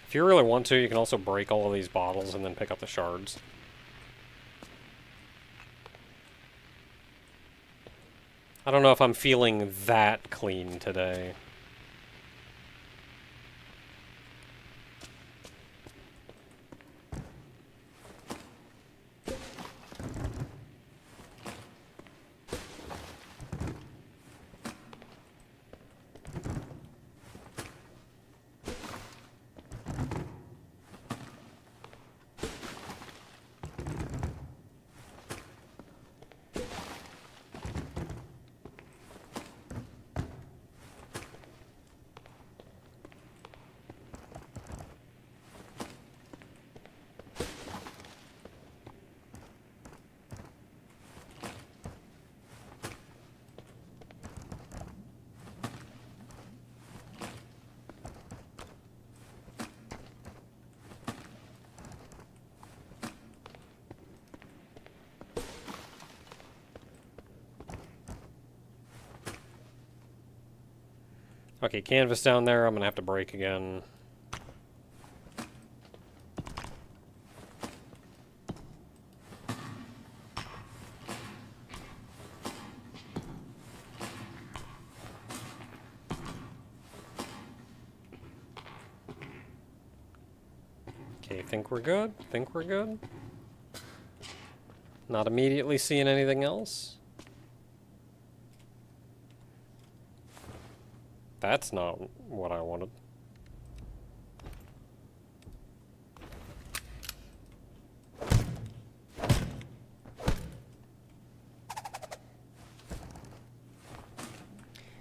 If you really want to, you can also break all of these bottles and then pick up the shards. I don't know if I'm feeling that clean today. Okay, canvas down there, I'm gonna have to break again. Okay, think we're good? Think we're good? Not immediately seeing anything else? That's not what I wanted.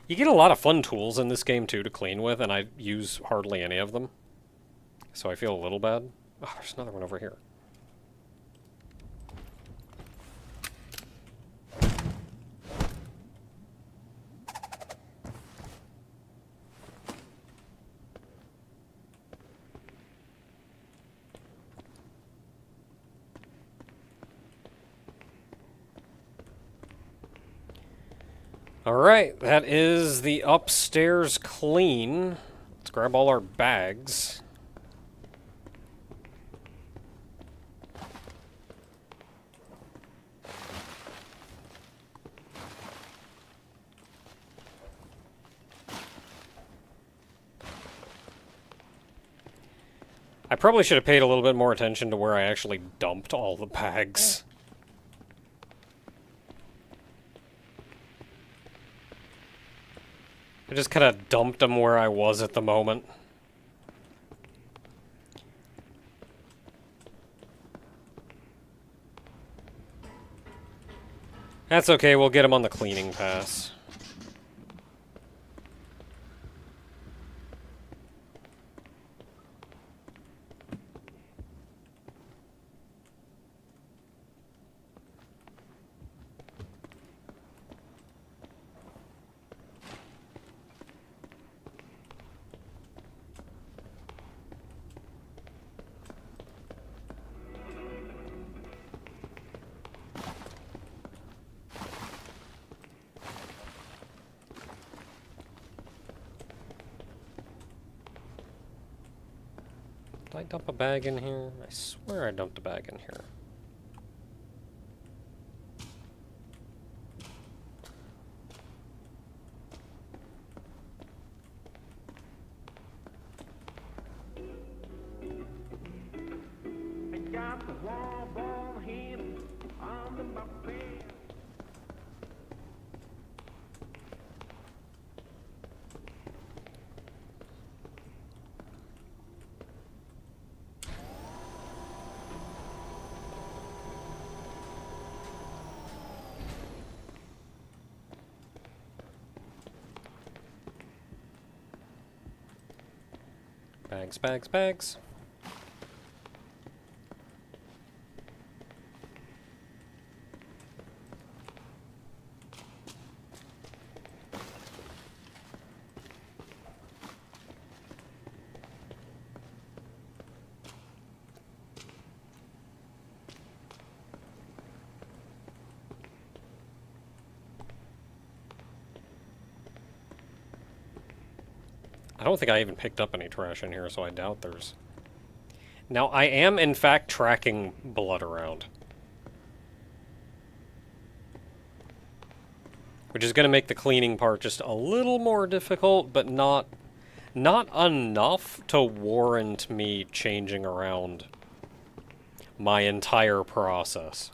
You get a lot of fun tools in this game, too, to clean with, and I use hardly any of them. So I feel a little bad. Oh, there's another one over here. Alright, that is the upstairs clean. Let's grab all our bags. I probably should have paid a little bit more attention to where I actually dumped all the bags. I just kind of dumped them where I was at the moment. That's okay, we'll get them on the cleaning pass. Did I dump a bag in here? I swear I dumped a bag in here. Bags, bags, bags. I don't think I even picked up any trash in here, so I doubt there's... Now, I am, in fact, tracking blood around. Which is going to make the cleaning part just a little more difficult, but not enough to warrant me changing around my entire process.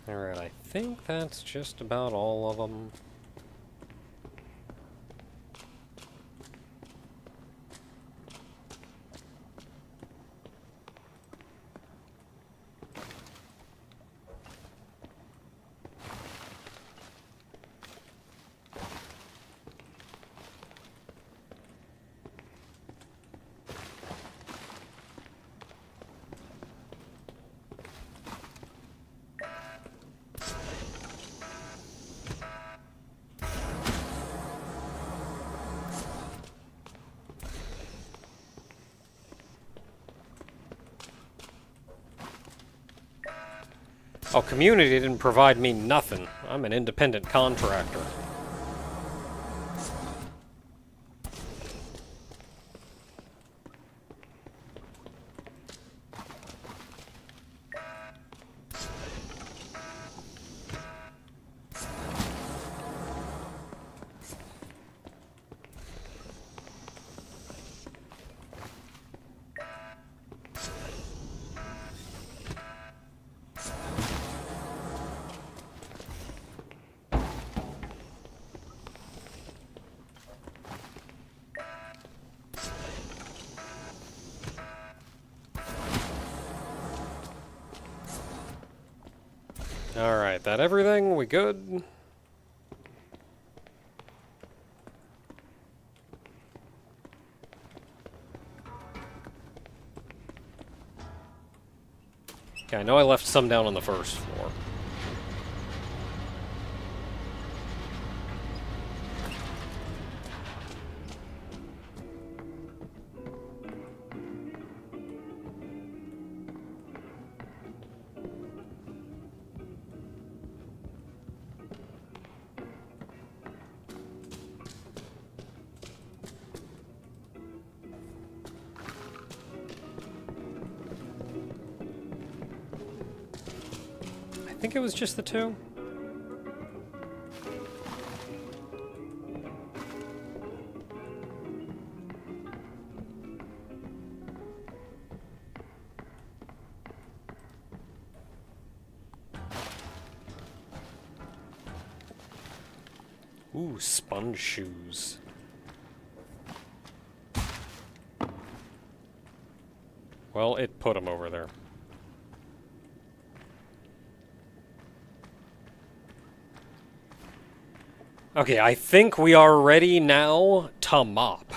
Alright, I think that's just about all of them. Oh, community didn't provide me nothing. I'm an independent contractor. Alright, that everything? We good? Okay, I know I left some down on the first floor. I think it was just the two. Ooh, sponge shoes. Well, it put them over there. Okay, I think we are ready now to mop.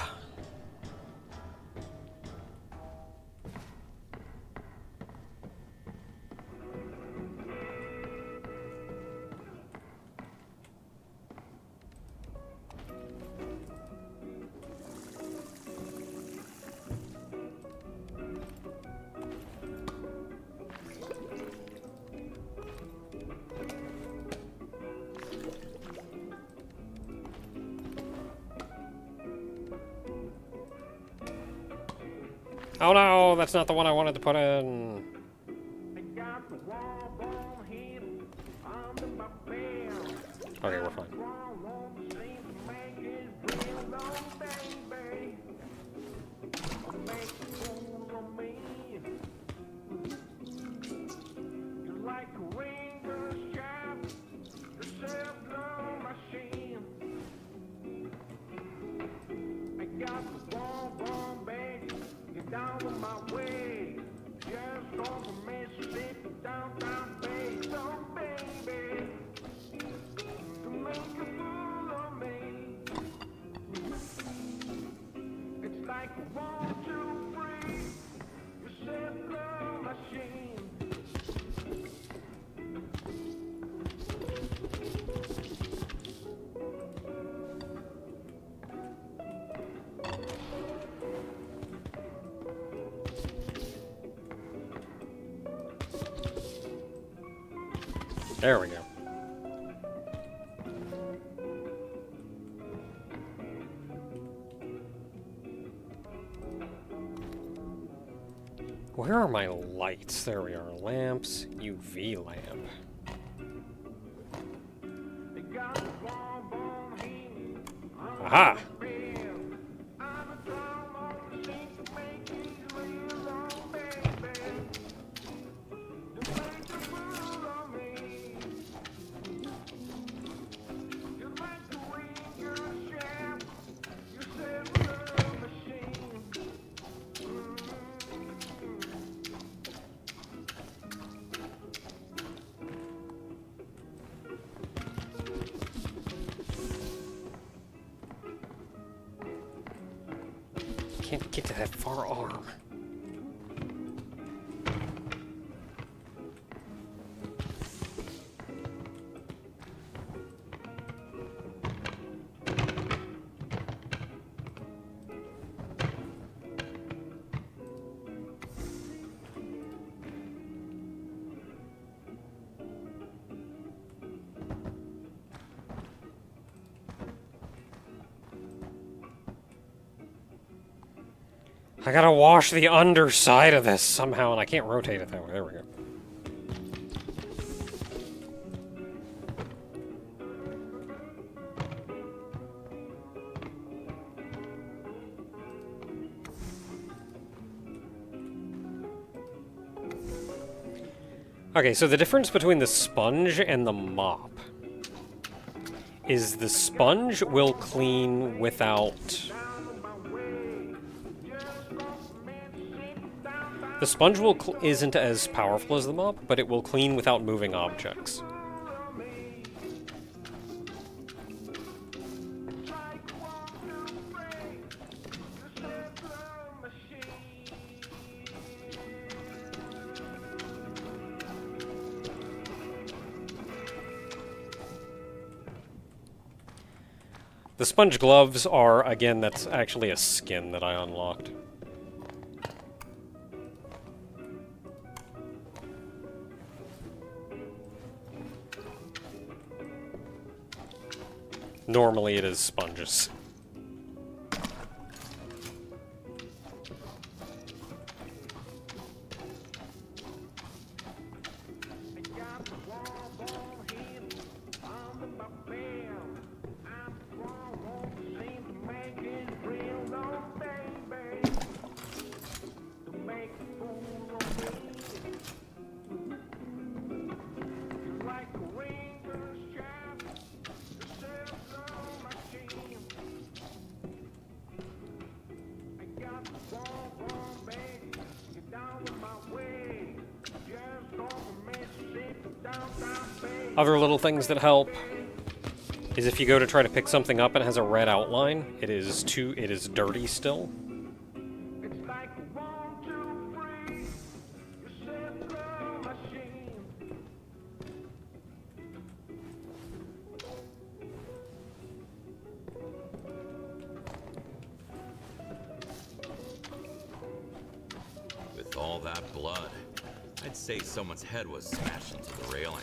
Oh no, that's not the one I wanted to put in. Okay, we're fine. There we go. Where are my lights? There we are. Lamps, UV lamp. Aha! Can't get to that far arm. I gotta wash the underside of this somehow, and I can't rotate it that way. There we go. Okay, so the difference between the sponge and the mop is the sponge will clean without... The sponge isn't as powerful as the mop, but it will clean without moving objects. The sponge gloves are, again, that's actually a skin that I unlocked. Normally it is sponges. Other little things that help is if you go to try to pick something up and it has a red outline, it is dirty still.
With all that blood, I'd say someone's head was smashed into the railing.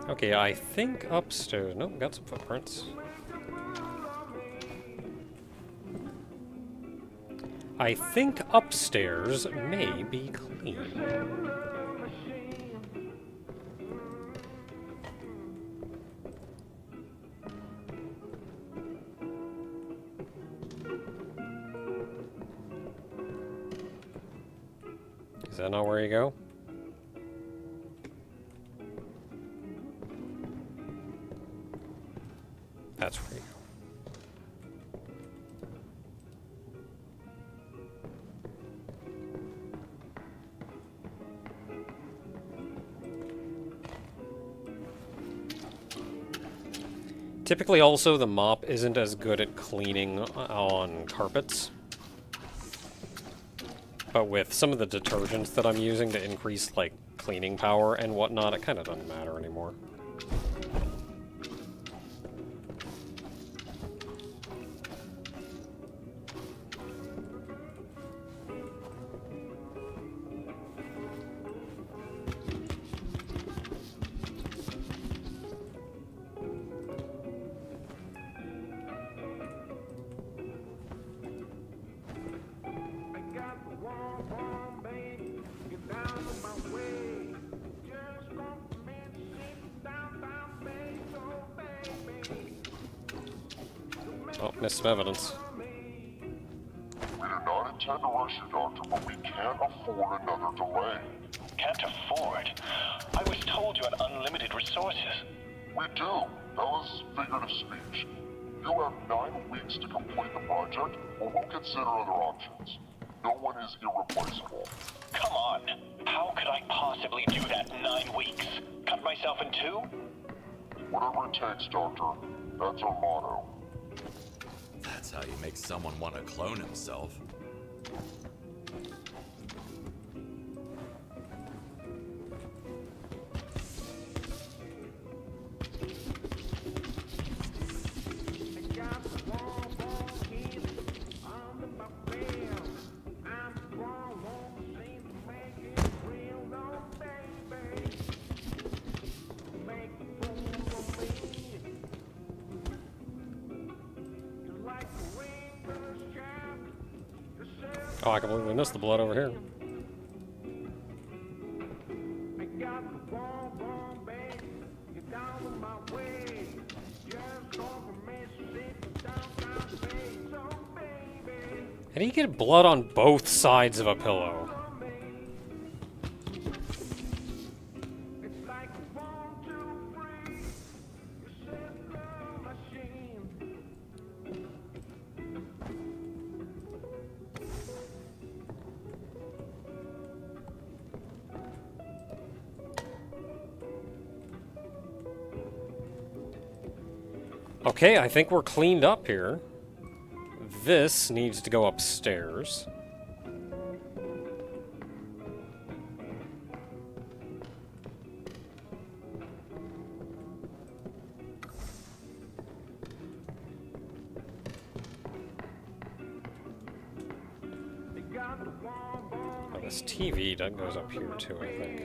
Okay, I think upstairs... Nope, got some footprints. I think upstairs may be clean. Is that not where you go? That's where you go. Typically also the mop isn't as good at cleaning on carpets. But with some of the detergents that I'm using to increase, like, cleaning power and whatnot, it kind of doesn't matter anymore. Oh, missed some evidence.
We do not intend to rush you, Doctor, but we can't afford another delay.
Can't afford? I was told you had unlimited resources.
We do. That was figurative speech. You have 9 weeks to complete the project, or we'll consider other options. No one is irreplaceable.
Come on. How could I possibly do that in 9 weeks? Cut myself in two?
Whatever it takes, Doctor. That's our motto.
That's how you make someone want to clone himself.
Oh, I can believe we missed the blood over here. How do you get blood on both sides of a pillow? Okay, I think we're cleaned up here. This needs to go upstairs. Oh, this TV that goes up here too, I think.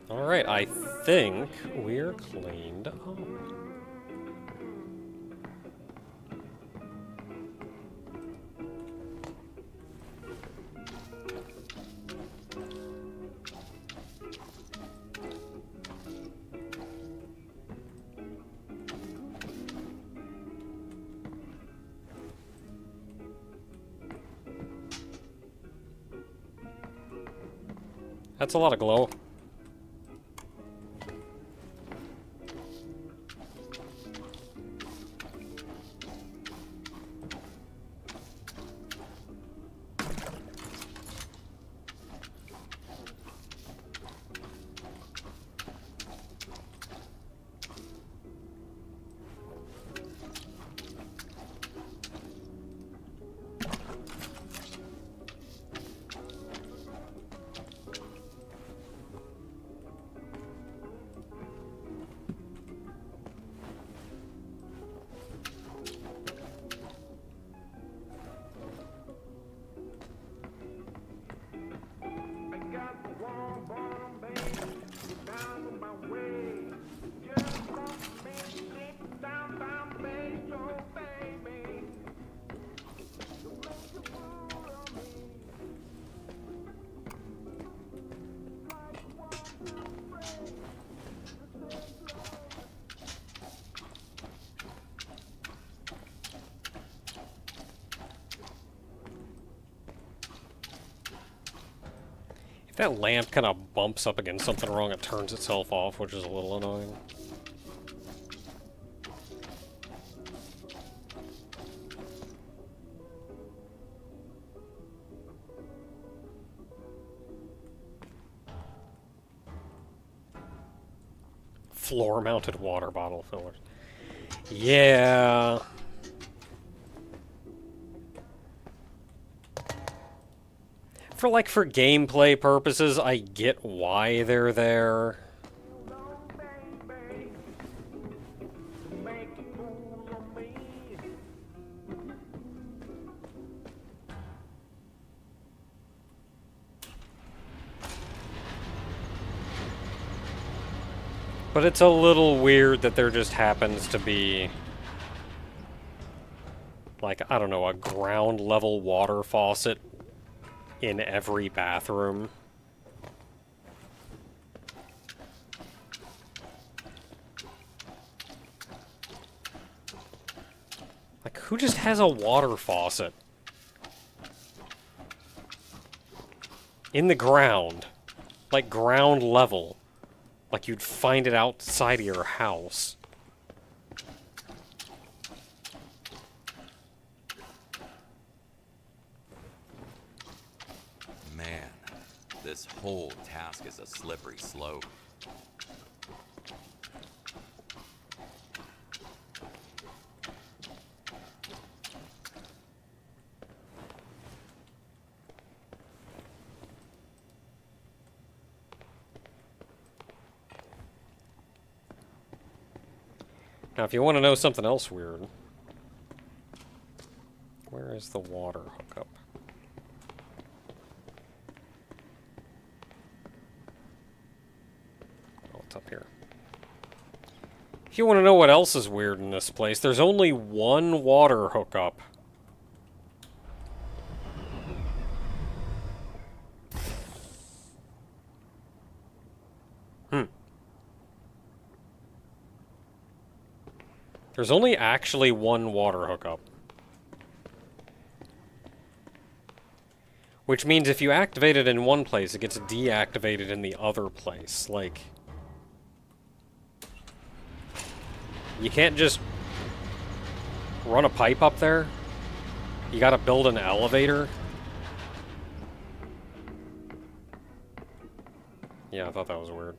Alright, I think we're cleaned up. That's a lot of glow. If that lamp kind of bumps up against something wrong, it turns itself off, which is a little annoying. Floor-mounted water bottle fillers. Yeah. For gameplay purposes, I get why they're there. But it's a little weird that there just happens to be, like, I don't know, a ground level water faucet in every bathroom. Like, who just has a water faucet in the ground? Like, ground level. Like you'd find it outside of your house.
Man, this whole task is a slippery slope.
Now, if you want to know something else weird, where is the water hookup? Oh, it's up here. If you want to know what else is weird in this place, there's only one water hookup. There's only actually one water hookup. Which means if you activate it in one place, it gets deactivated in the other place. Like, you can't just run a pipe up there. You gotta build an elevator. Yeah, I thought that was weird.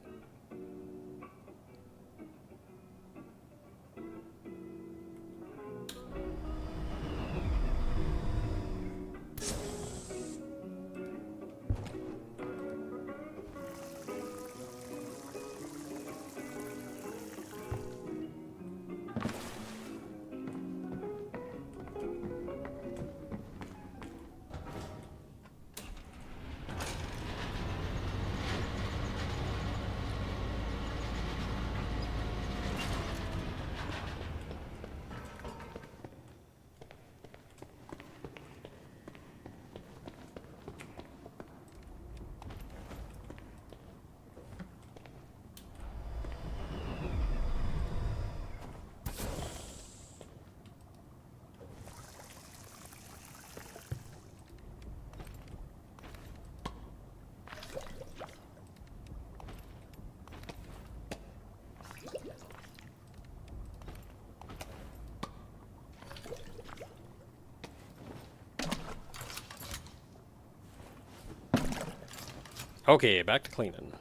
Okay, back to cleaning.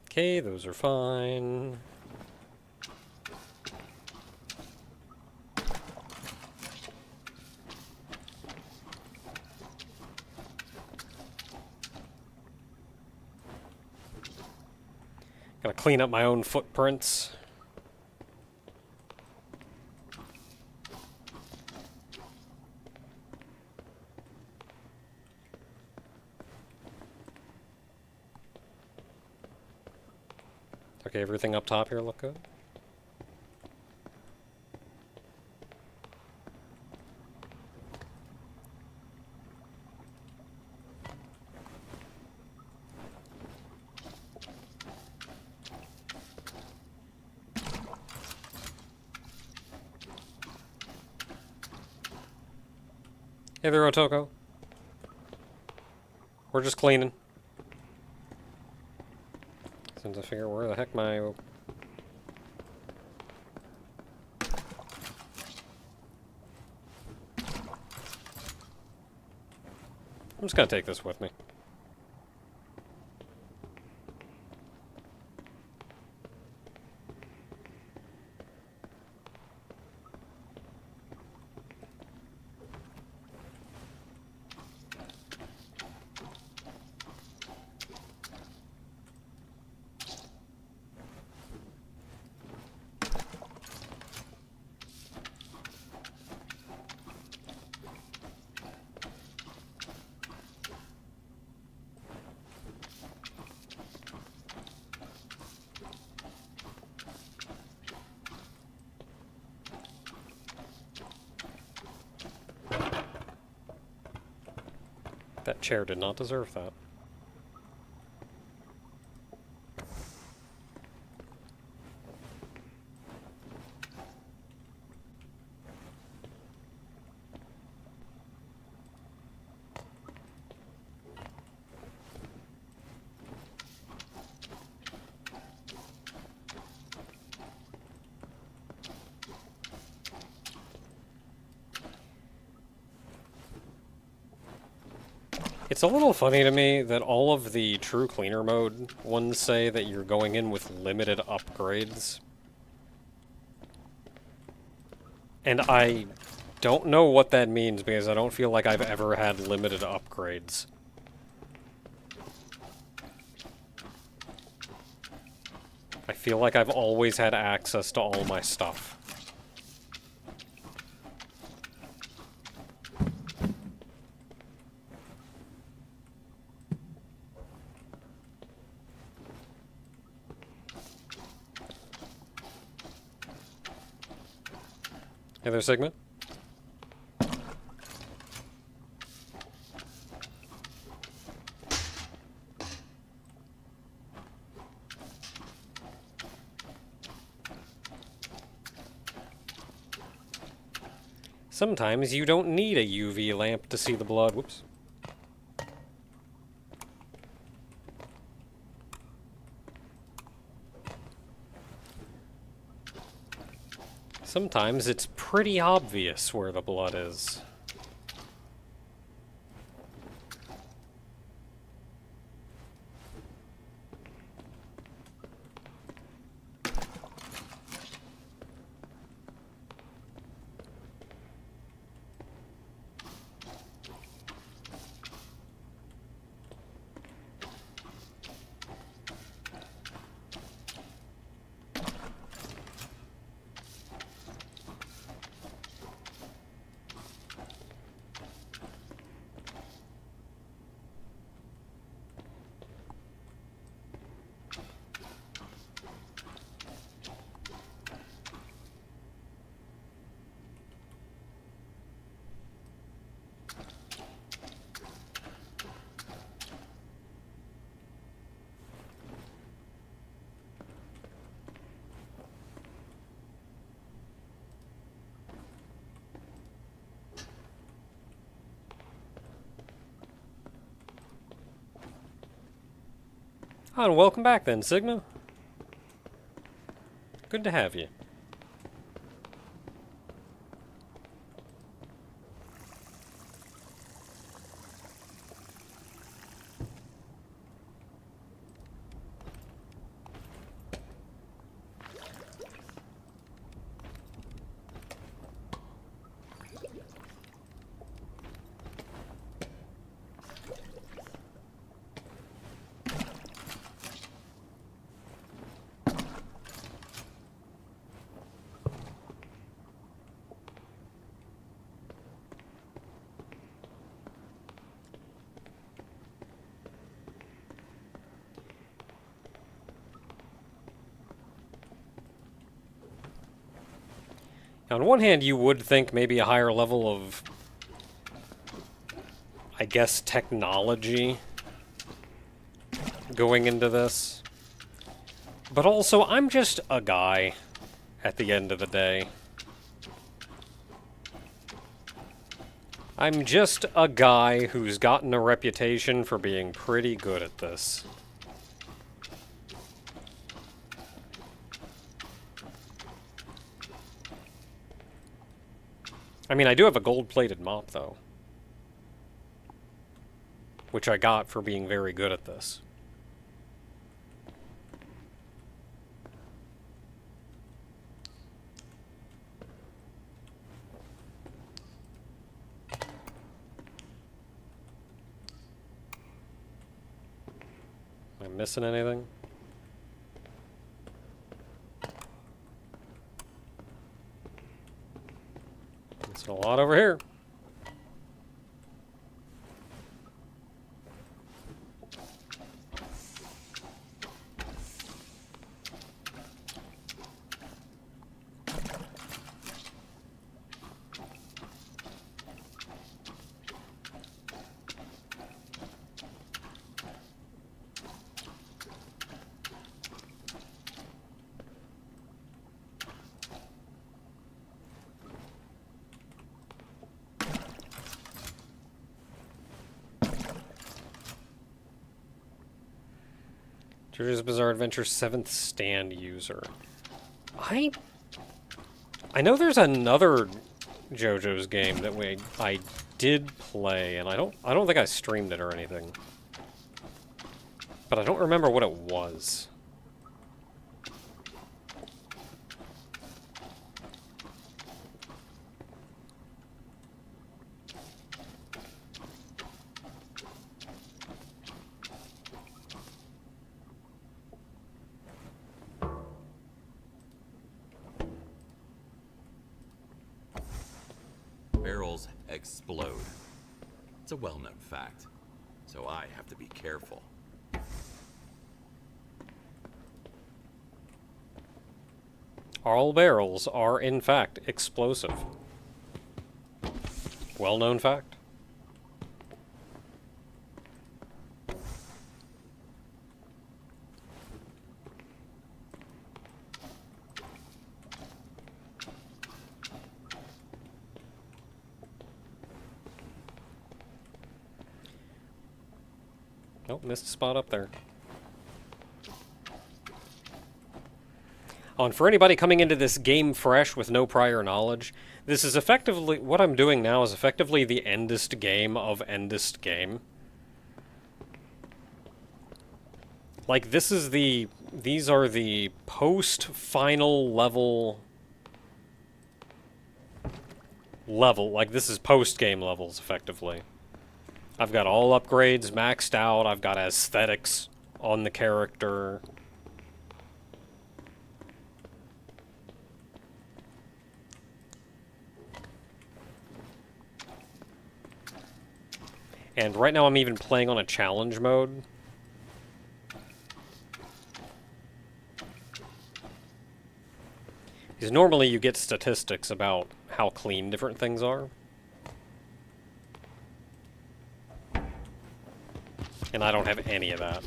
Okay, those are fine. Gotta clean up my own footprints. Okay, everything up top here look good? Hey there, Otoko. We're just cleaning. Since I figure where the heck my... I'm just gonna take this with me. That chair did not deserve that. It's a little funny to me that all of the true cleaner mode ones say that you're going in with limited upgrades. And I don't know what that means because I don't feel like I've ever had limited upgrades. I feel like I've always had access to all my stuff. Hey there, Sigma. Sometimes you don't need a UV lamp to see the blood. Whoops. Sometimes it's pretty obvious where the blood is. Oh, and welcome back then, Sigma. Good to have you. On one hand, you would think maybe a higher level of, I guess, technology going into this. But also, I'm just a guy at the end of the day. I'm just a guy who's gotten a reputation for being pretty good at this. I mean, I do have a gold-plated mop, though. Which I got for being very good at this. Am I missing anything? There's a lot over here. JoJo's Bizarre Adventure 7th stand user. I know there's another JoJo's game that I did play, and I don't think I streamed it or anything. But I don't remember what it was.
Barrels explode. It's a well-known fact, so I have to be careful.
All barrels are, in fact, explosive. Well-known fact. Nope, missed a spot up there. Oh, and for anybody coming into this game fresh with no prior knowledge, this is effectively, what I'm doing now is effectively the endest game of endest game. Like, these are the post-final level, like this is post-game levels, effectively. I've got all upgrades maxed out, I've got aesthetics on the character. And right now I'm even playing on a challenge mode. Because normally you get statistics about how clean different things are. And I don't have any of that.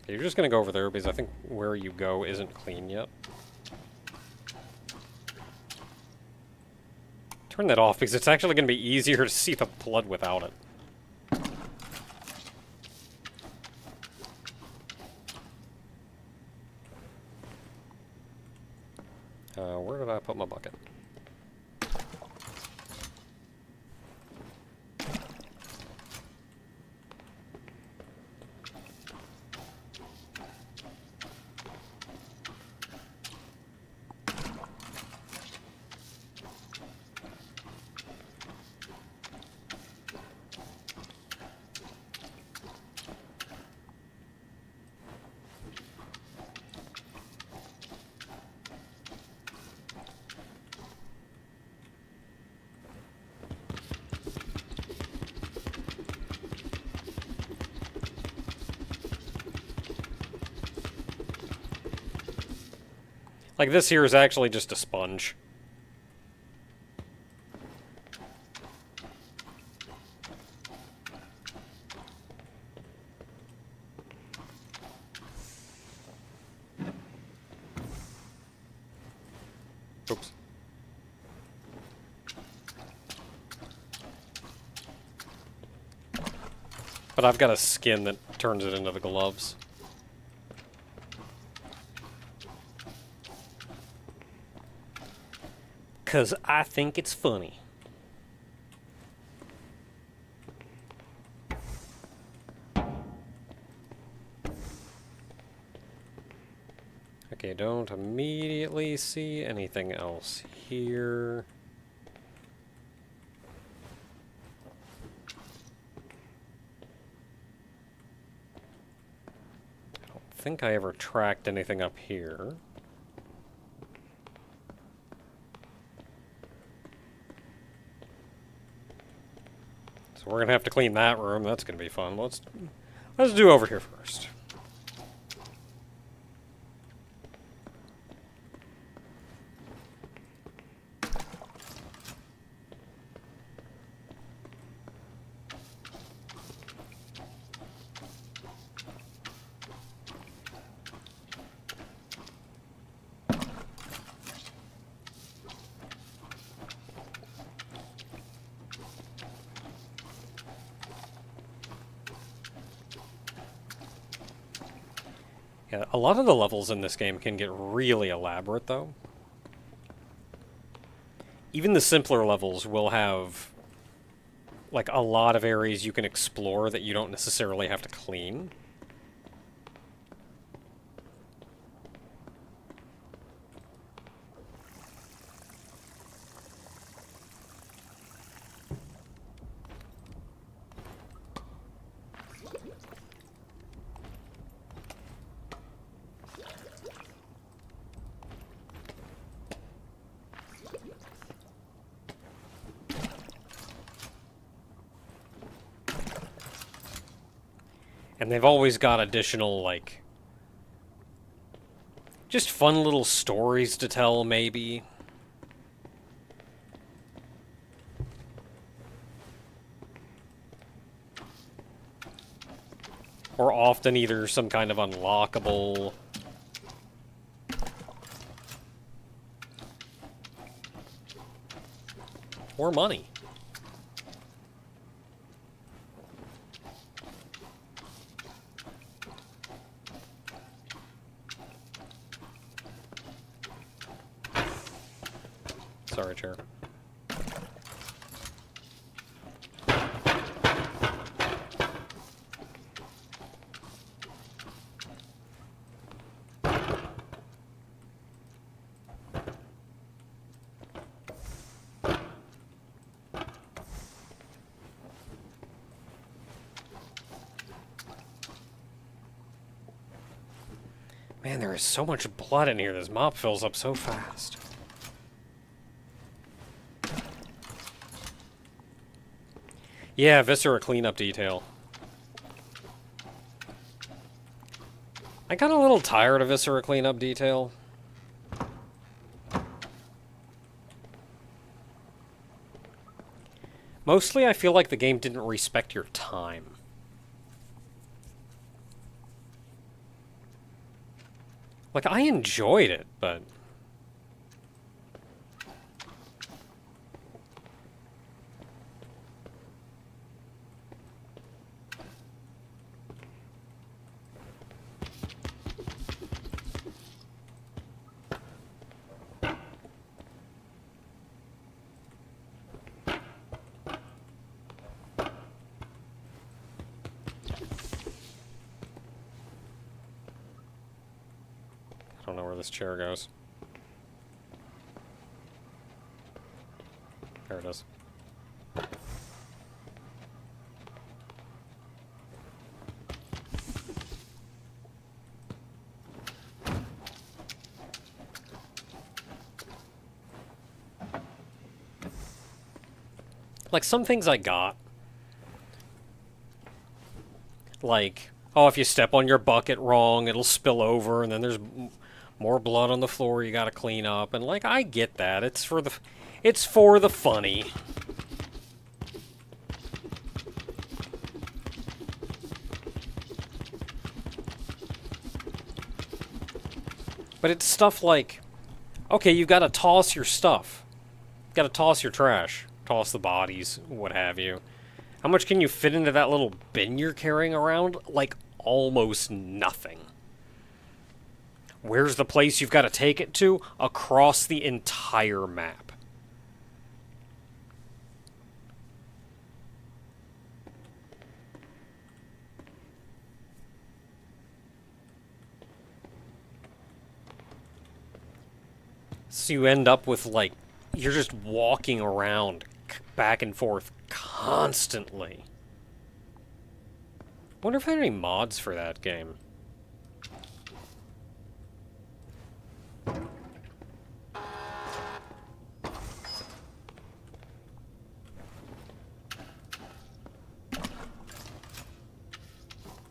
You're just gonna go over there because I think where you go isn't clean yet. Turn that off because it's actually gonna be easier to see the blood without it. Where did I put my bucket? Like, this here is actually just a sponge. Oops. But I've got a skin that turns it into the gloves. Because I think it's funny. Okay, don't immediately see anything else here. I don't think I ever tracked anything up here. So we're gonna have to clean that room. That's gonna be fun. Let's do over here first. Yeah, a lot of the levels in this game can get really elaborate, though. Even the simpler levels will have, like, a lot of areas you can explore that you don't necessarily have to clean. And they've always got additional, like, just fun little stories to tell, maybe. Or often either some kind of unlockable... or money. Sorry, chair. Man, there is so much blood in here. This mop fills up so fast. Yeah, Viscera cleanup detail. I got a little tired of Viscera cleanup detail. Mostly, I feel like the game didn't respect your time. Like, I enjoyed it, but... I don't know where this chair goes. There it is. Like, some things I got. Like, oh, if you step on your bucket wrong, it'll spill over, and then there's More blood on the floor you gotta clean up, and like, I get that. It's for the funny. But it's stuff like, okay, you've got to toss your stuff. You've got to toss your trash. Toss the bodies, what have you. How much can you fit into that little bin you're carrying around? Like, almost nothing. Where's the place you've got to take it to? Across the entire map. So you end up with, like, you're just walking around back and forth constantly. Wonder if there are any mods for that game.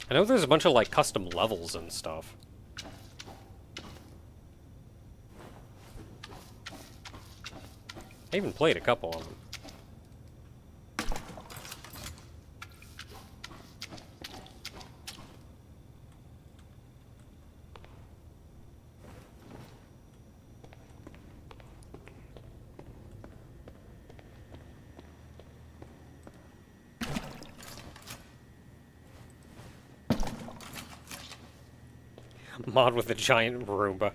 I know there's a bunch of, like, custom levels and stuff. I even played a couple of them. Mod with a giant Roomba.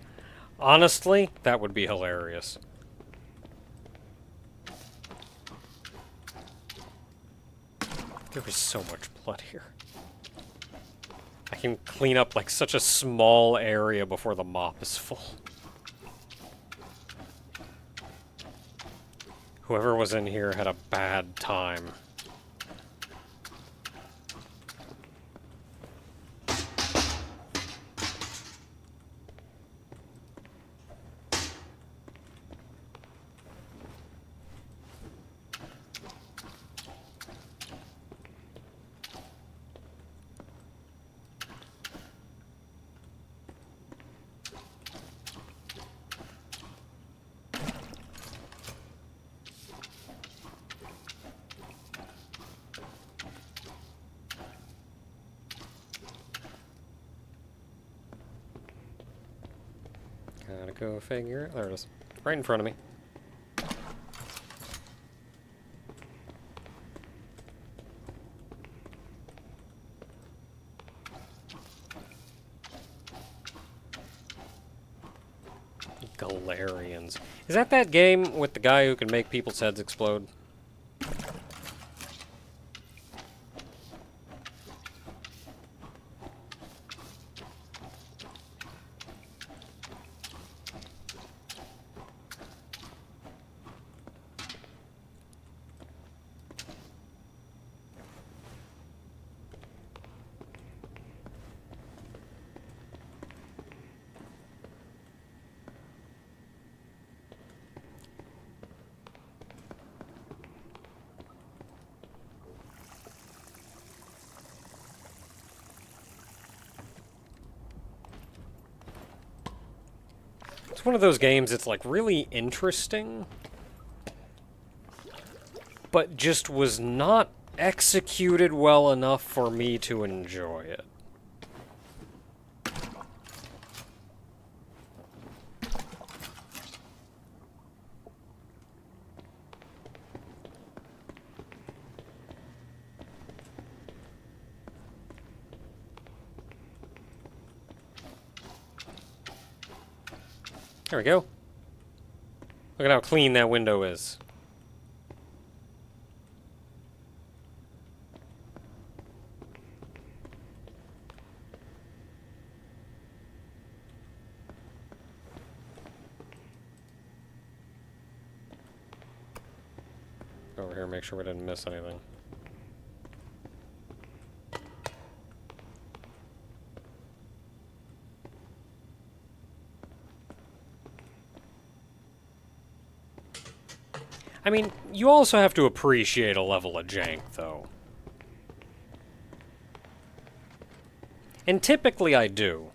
Honestly, that would be hilarious. There is so much blood here. I can clean up like such a small area before the mop is full. Whoever was in here had a bad time. Gotta go figure. There it is. Right in front of me. Galarians. Is that game with the guy who can make people's heads explode? It's one of those games that's like really interesting, but just was not executed well enough for me to enjoy it. There we go. Look at how clean that window is. Over here, make sure we didn't miss anything. I mean, you also have to appreciate a level of jank, though. And typically I do.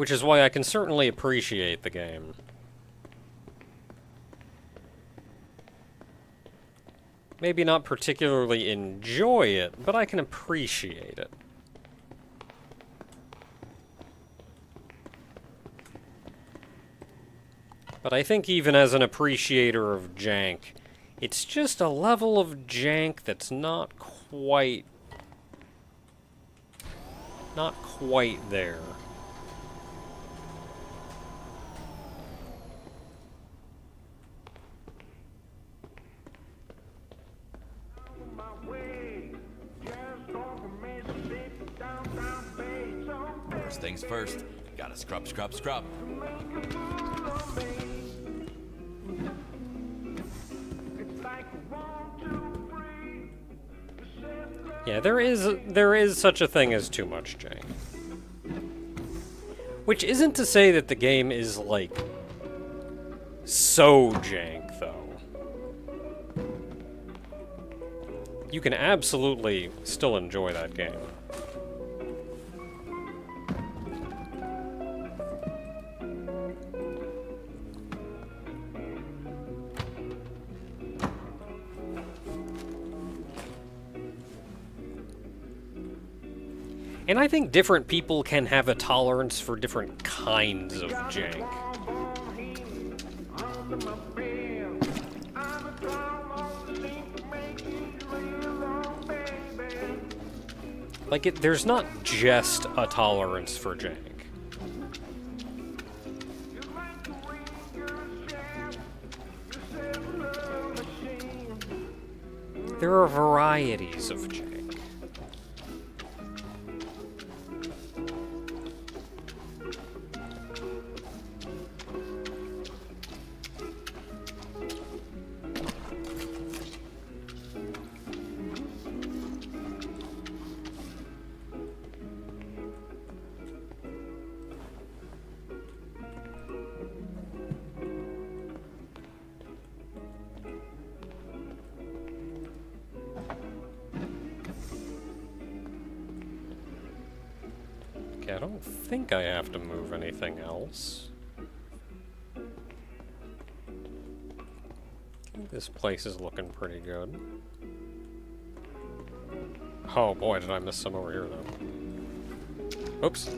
Which is why I can certainly appreciate the game. Maybe not particularly enjoy it, but I can appreciate it. But I think even as an appreciator of jank, it's just a level of jank that's not quite there.
First things first, gotta scrub, scrub, scrub.
Yeah, there is such a thing as too much jank. Which isn't to say that the game is, like, so jank, though. You can absolutely still enjoy that game. And I think different people can have a tolerance for different kinds of jank. Like, there's not just a tolerance for jank. There are varieties of jank. I don't think I have to move anything else. I think this place is looking pretty good. Oh boy, did I miss some over here, though. Oops.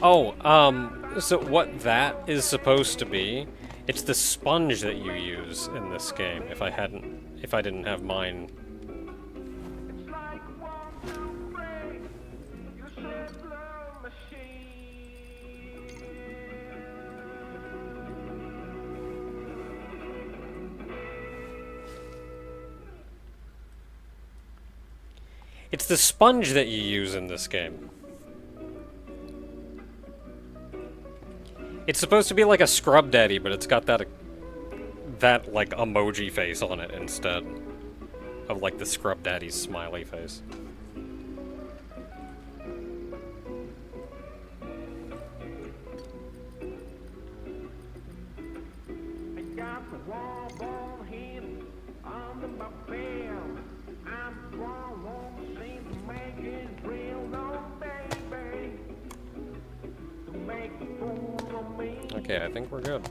Oh, so what that is supposed to be, it's the sponge that you use in this game, if I didn't have mine. It's the sponge that you use in this game. It's supposed to be like a Scrub Daddy, but it's got that like emoji face on it instead of like the Scrub Daddy's smiley face. Okay, I think we're good.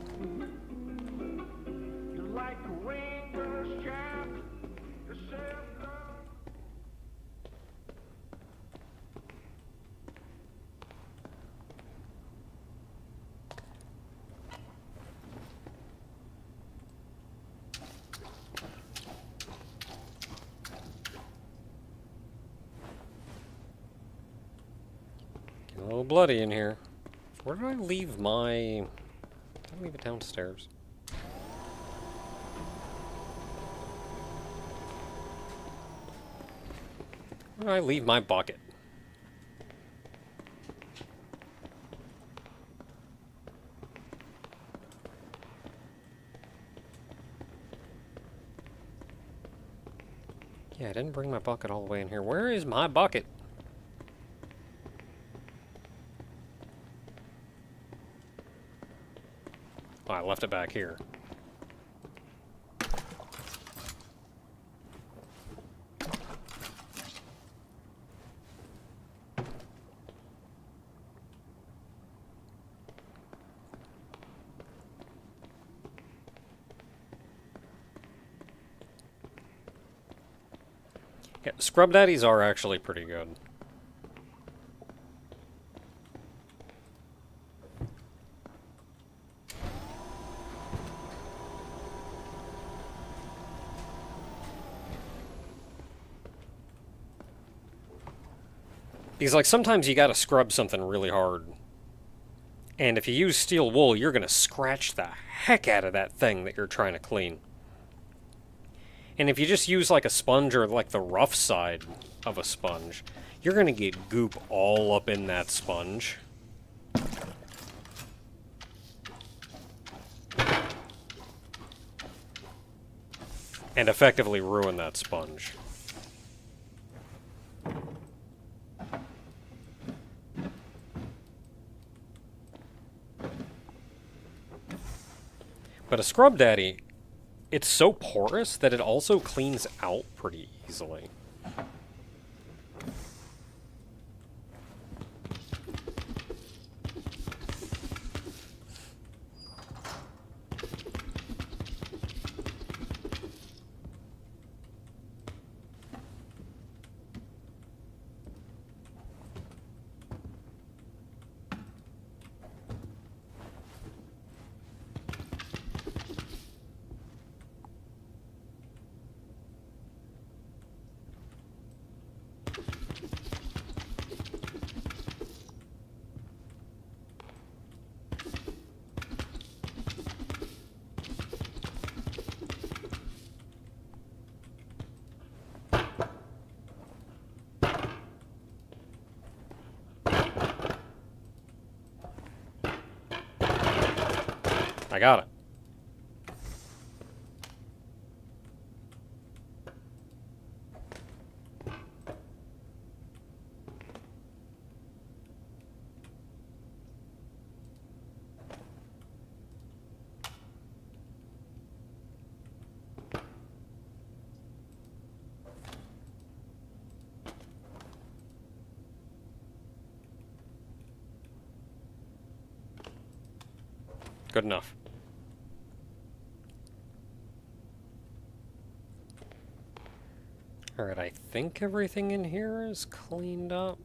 Getting a little bloody in here. Where did I leave my... Did I leave it downstairs? Where did I leave my bucket? Yeah, I didn't bring my bucket all the way in here. Where is my bucket? Oh, I left it back here. Yeah, scrub daddies are actually pretty good. Because, like, sometimes you gotta scrub something really hard. And if you use steel wool, you're gonna scratch the heck out of that thing that you're trying to clean. And if you just use, like, a sponge or, like, the rough side of a sponge, you're gonna get goop all up in that sponge. And effectively ruin that sponge. But a scrub daddy, it's so porous that it also cleans out pretty easily. I got it. Good enough. Alright, I think everything in here is cleaned up.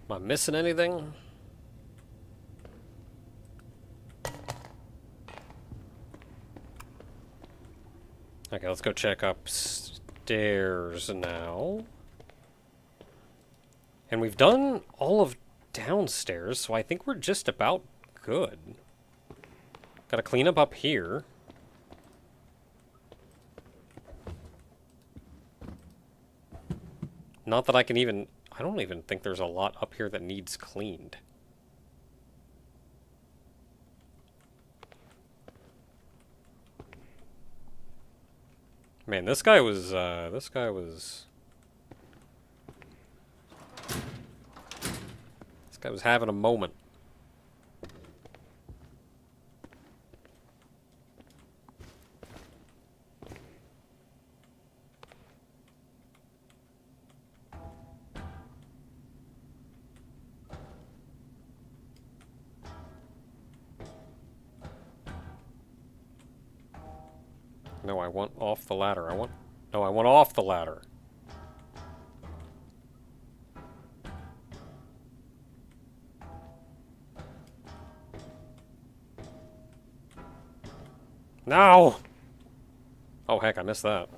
Am I missing anything? Okay, let's go check upstairs now. And we've done all of downstairs, so I think we're just about good. Gotta clean up here. Not that I can even... I don't even think there's a lot up here that needs cleaned. Man, this guy was having a moment. No, I want off the ladder. No, I want off the ladder. No! Oh, heck, I missed that.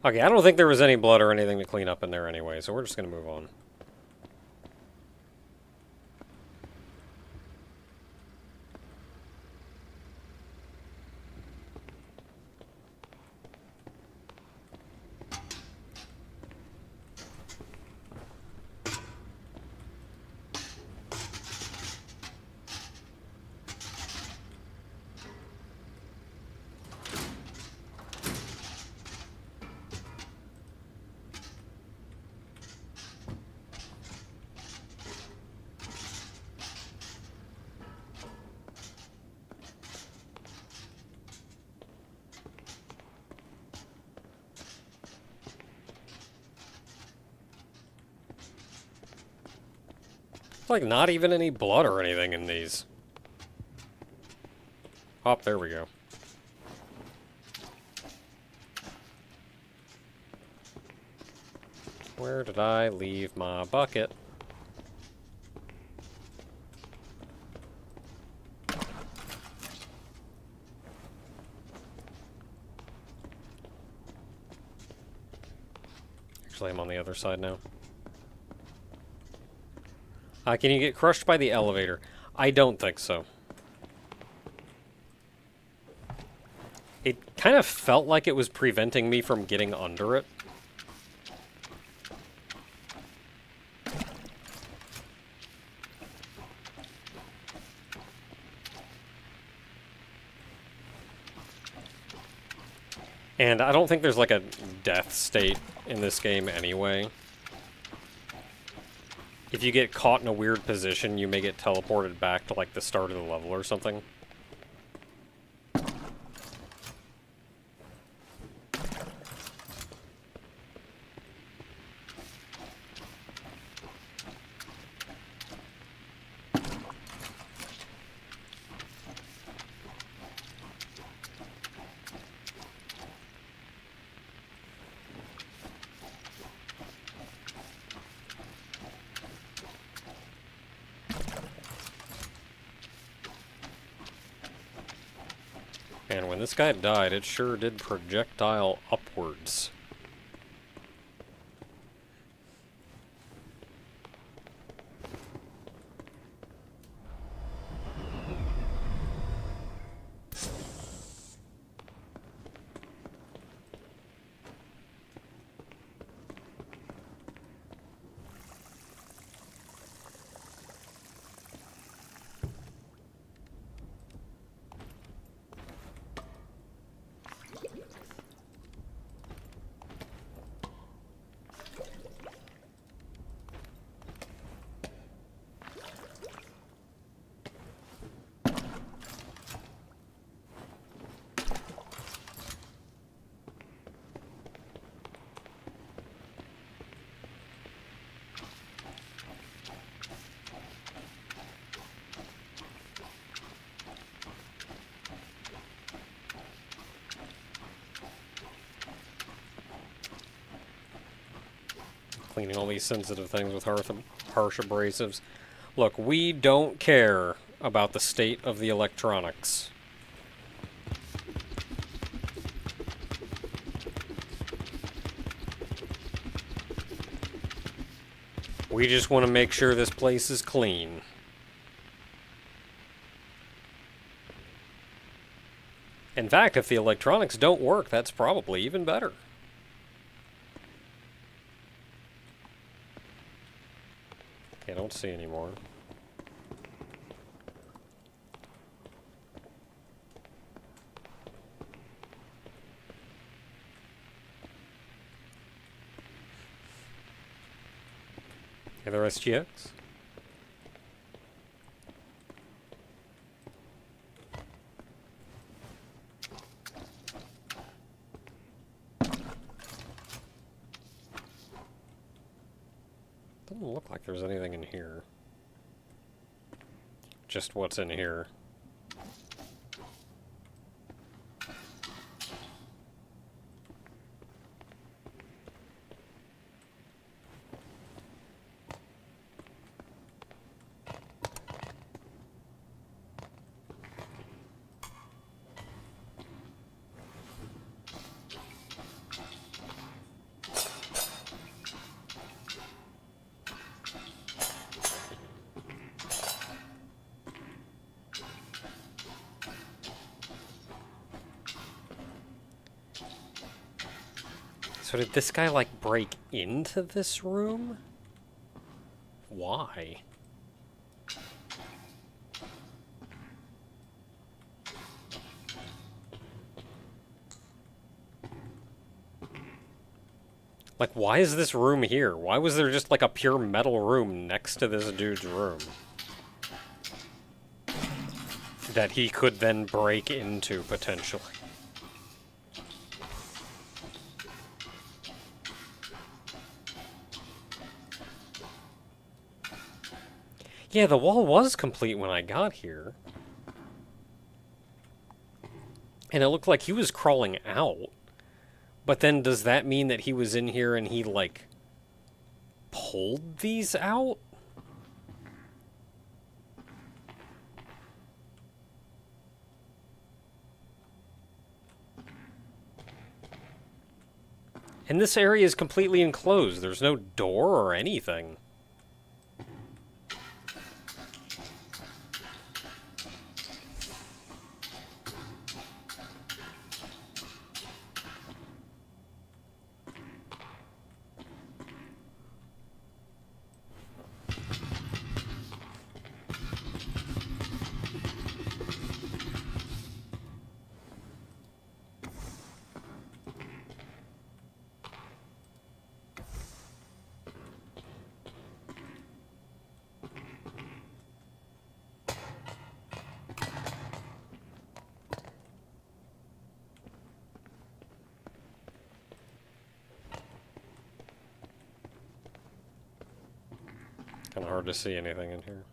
Okay, I don't think there was any blood or anything to clean up in there anyway, so we're just gonna move on. It's like not even any blood or anything in these. Oh, there we go. Where did I leave my bucket? Actually, I'm on the other side now. Can you get crushed by the elevator? I don't think so. It kind of felt like it was preventing me from getting under it. And I don't think there's like a death state in this game anyway. If you get caught in a weird position, you may get teleported back to like the start of the level or something. And when this guy died, it sure did projectile upwards. Cleaning all these sensitive things with harsh abrasives. Look, we don't care about the state of the electronics. We just want to make sure this place is clean. In fact, if the electronics don't work, that's probably even better. Okay, I don't see any more. Other SGX? Doesn't look like there's anything in here. Just what's in here. So did this guy, like, break into this room? Why? Like, why is this room here? Why was there just, like, a pure metal room next to this dude's room? That he could then break into, potentially. Yeah, the wall was complete when I got here. And it looked like he was crawling out. But then does that mean that he was in here and he, like, pulled these out? And this area is completely enclosed. There's no door or anything. Kind of hard to see anything in here.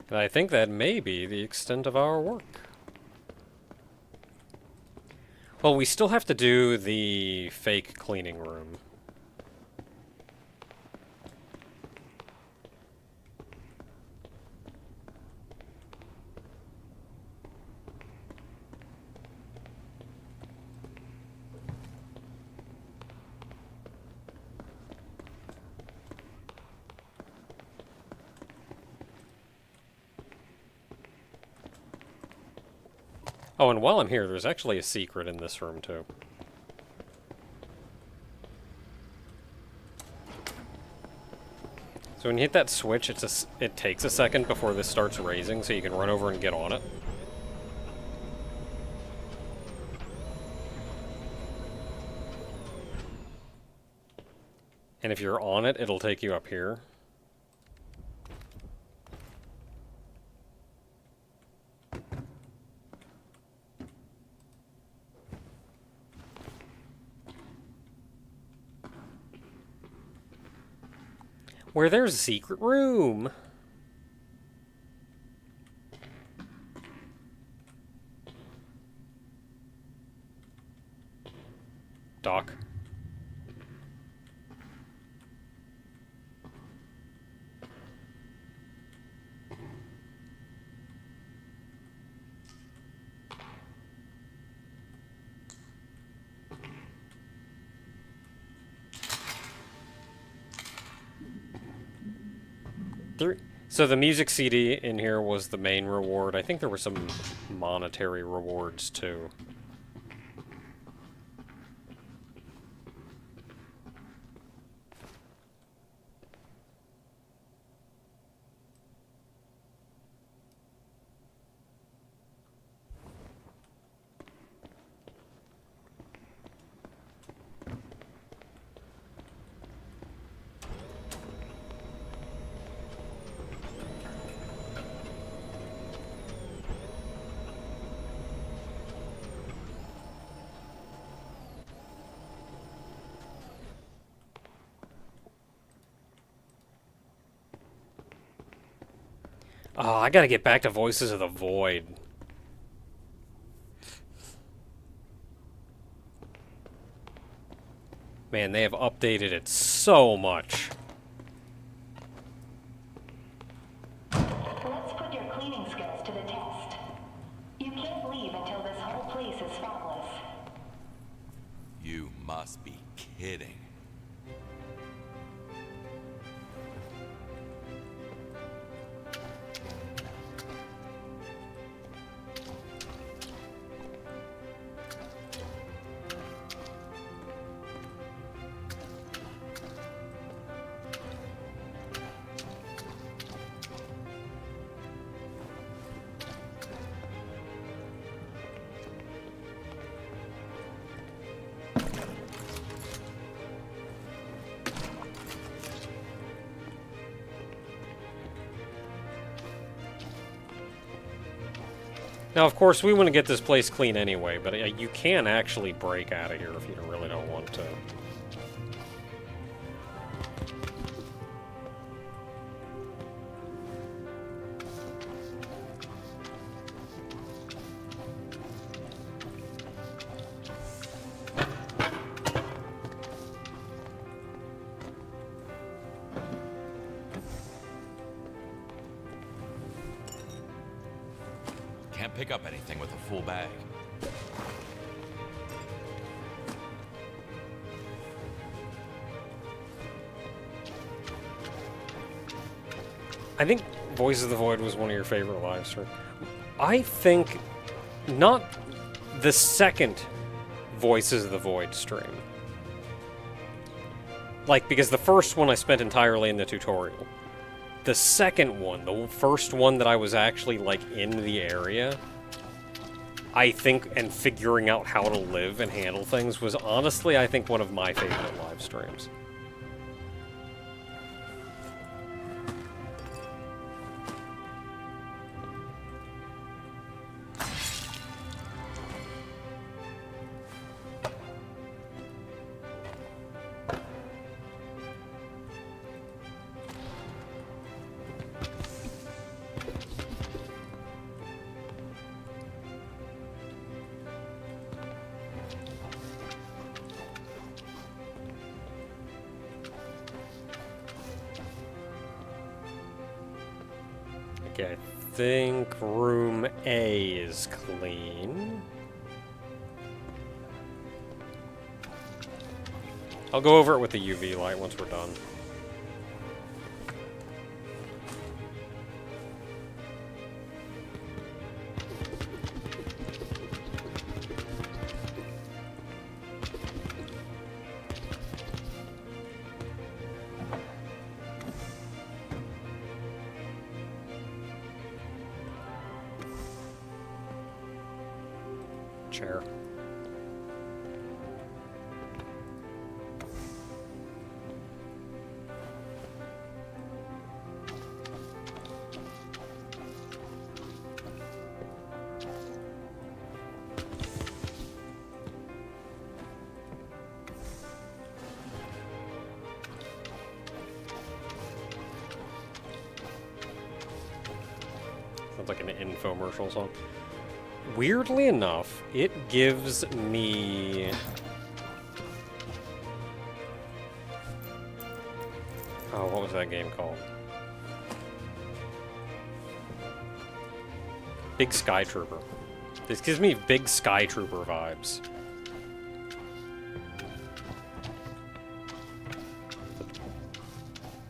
And I think that may be the extent of our work. Well, we still have to do the fake cleaning room. Oh, and while I'm here, there's actually a secret in this room, too. So when you hit that switch, it takes a second before this starts raising, so you can run over and get on it. And if you're on it, it'll take you up here. Where there's a secret room. Doc. So the music CD in here was the main reward. I think there were some monetary rewards too. Oh, I gotta get back to Voices of the Void. Man, they have updated it so much.
Let's put your cleaning skills to the test. You can't leave until this whole place is spotless.
You must be kidding.
Now, of course, we want to get this place clean anyway, but you can actually break out of here if you really don't want to.
Can't pick up anything with a full bag.
I think Voices of the Void was one of your favorite live streams. I think not the second Voices of the Void stream. Like, because the first one I spent entirely in the tutorial. The second one, the first one that I was actually, like, in the area, I think, and figuring out how to live and handle things was honestly, I think, one of my favorite live streams. Okay, I think room A is clean. I'll go over it with the UV light once we're done. Chair. Sounds like an infomercial song. Weirdly enough, it gives me... Oh, what was that game called? Big Sky Trooper. This gives me Big Sky Trooper vibes.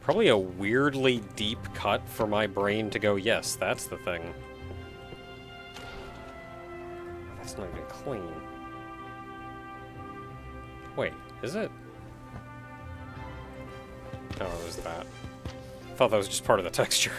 Probably a weirdly deep cut for my brain to go, yes, that's the thing. That's not even clean. Wait, is it? No, it was that. I thought that was just part of the texture.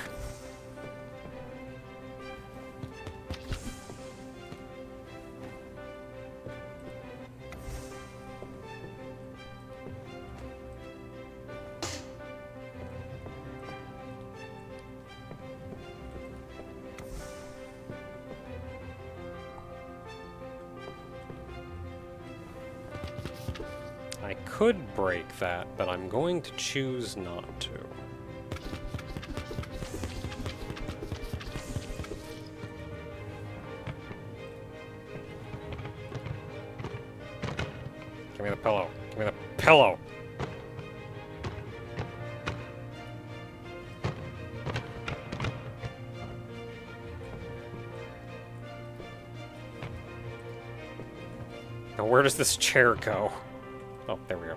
I could break that, but I'm going to choose not to. Give me the pillow. Give me the pillow! Now where does this chair go? Oh, there we go.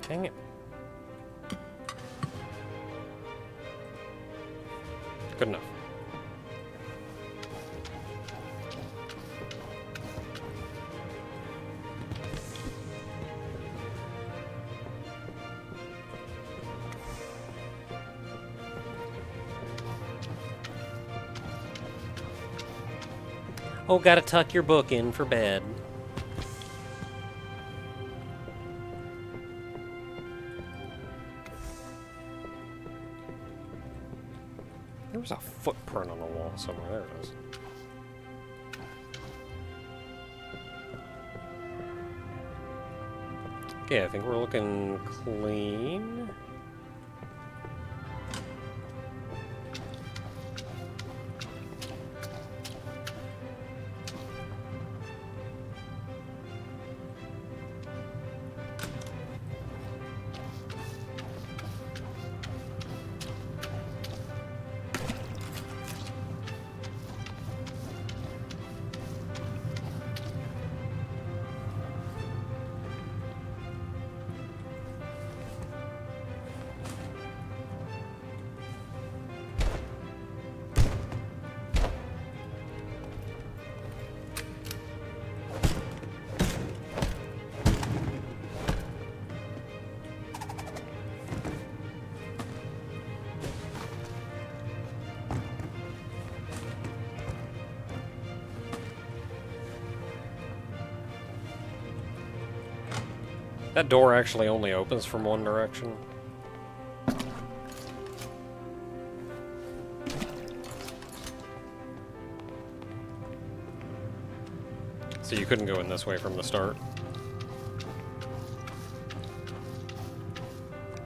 Dang it. Good enough. Oh, gotta tuck your book in for bed. There was a footprint on the wall somewhere. There it is. Okay, I think we're looking clean. That door actually only opens from one direction. So you couldn't go in this way from the start.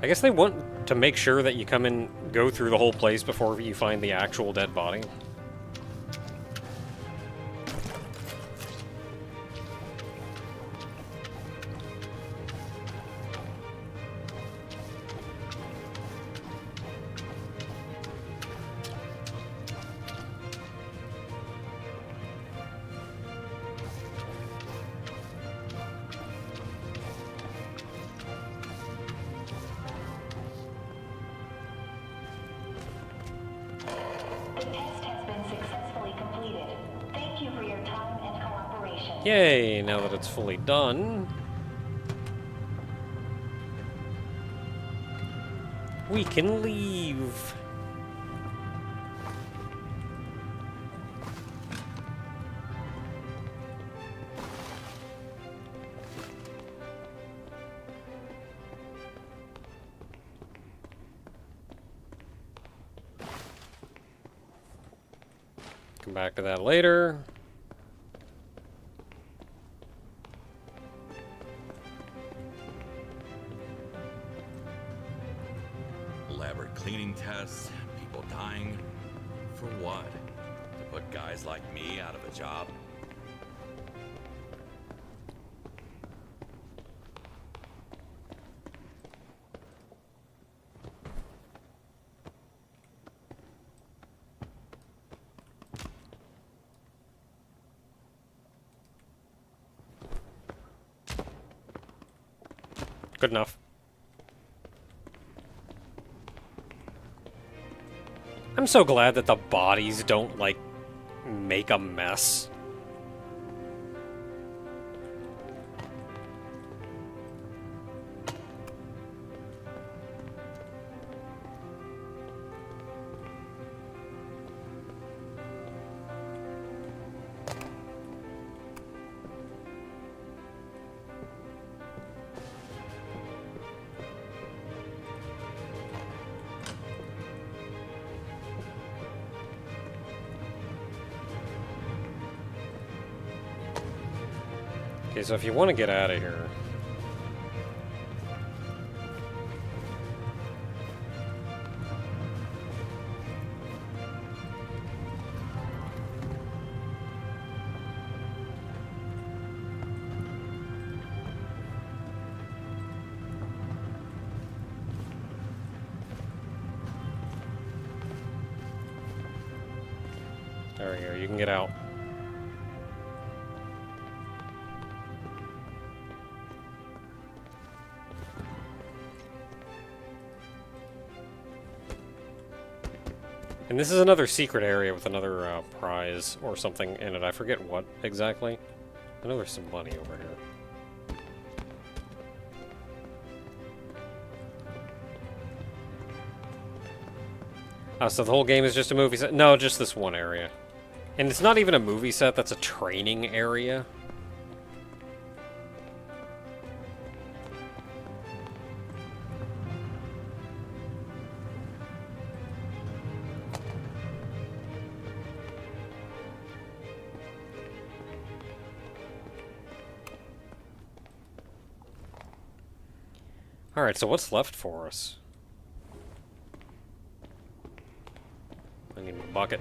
I guess they want to make sure that you come in, go through the whole place before you find the actual dead body.
The test has been successfully completed. Thank you for your time and cooperation.
Yay, now that it's fully done, we can leave. Come back to that later.
Elaborate cleaning tests, people dying. For what? To put guys like me out of a job?
Good enough. I'm so glad that the bodies don't, like, make a mess. Okay, so if you want to get out of here... There we go, you can get out. And this is another secret area with another prize or something in it. I forget what exactly. I know there's some money over here. Oh, so the whole game is just a movie set? No, just this one area. And it's not even a movie set, that's a training area. Alright, so what's left for us? I need a bucket.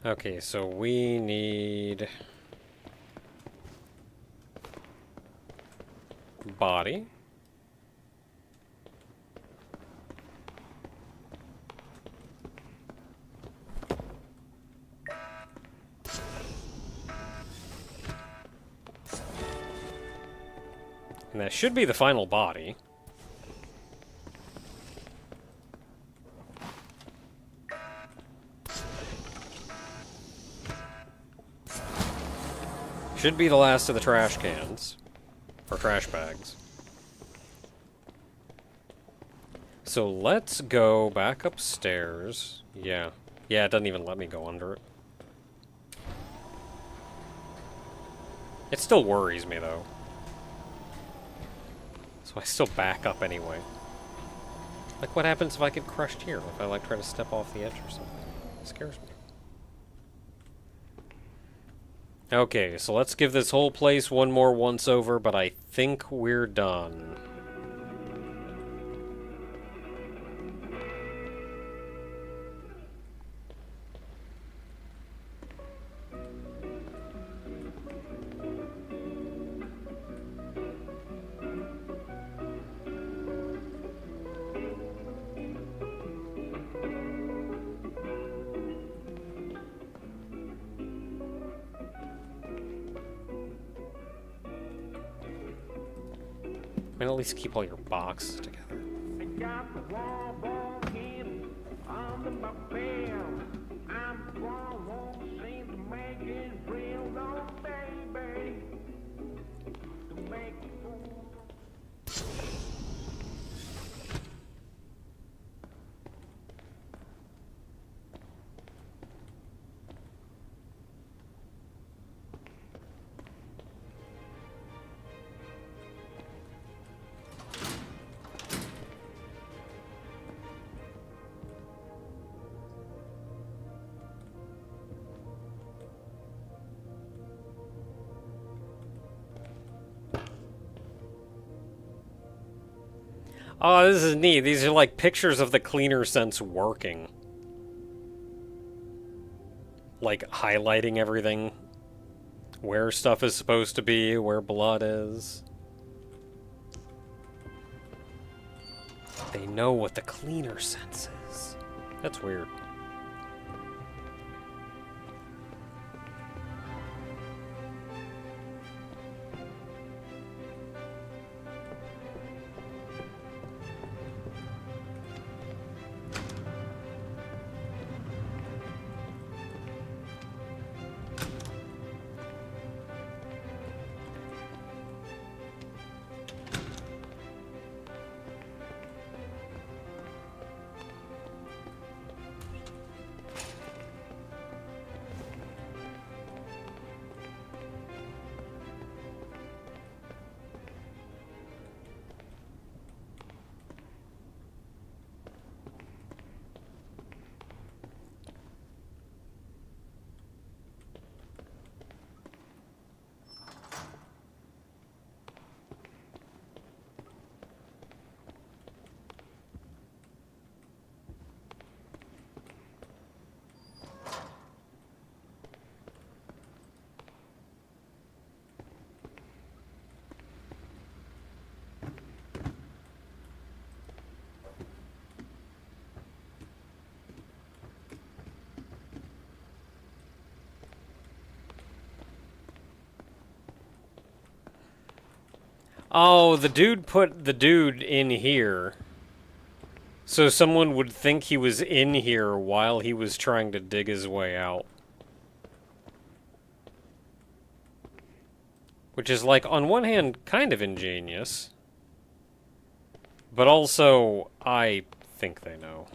Okay, so we need body. And that should be the final body. Should be the last of the trash cans. Or trash bags. So let's go back upstairs. Yeah. Yeah, it doesn't even let me go under it. It still worries me, though. So I still back up anyway. Like, what happens if I get crushed here? If I, like, try to step off the edge or something? It scares me. Okay, so let's give this whole place one more once-over, but I think we're done. I mean, at least keep all your boxes together.
I got the wall ball in under my belt. I'm the one who seems to make it real, no baby. To make it cool.
Oh, this is neat. These are like pictures of the cleaner sense working. Like highlighting everything. Where stuff is supposed to be, where blood is. They know what the cleaner sense is. That's weird. Oh, the dude put the dude in here. So someone would think he was in here while he was trying to dig his way out. Which is, like, on one hand, kind of ingenious. But also, I think they know.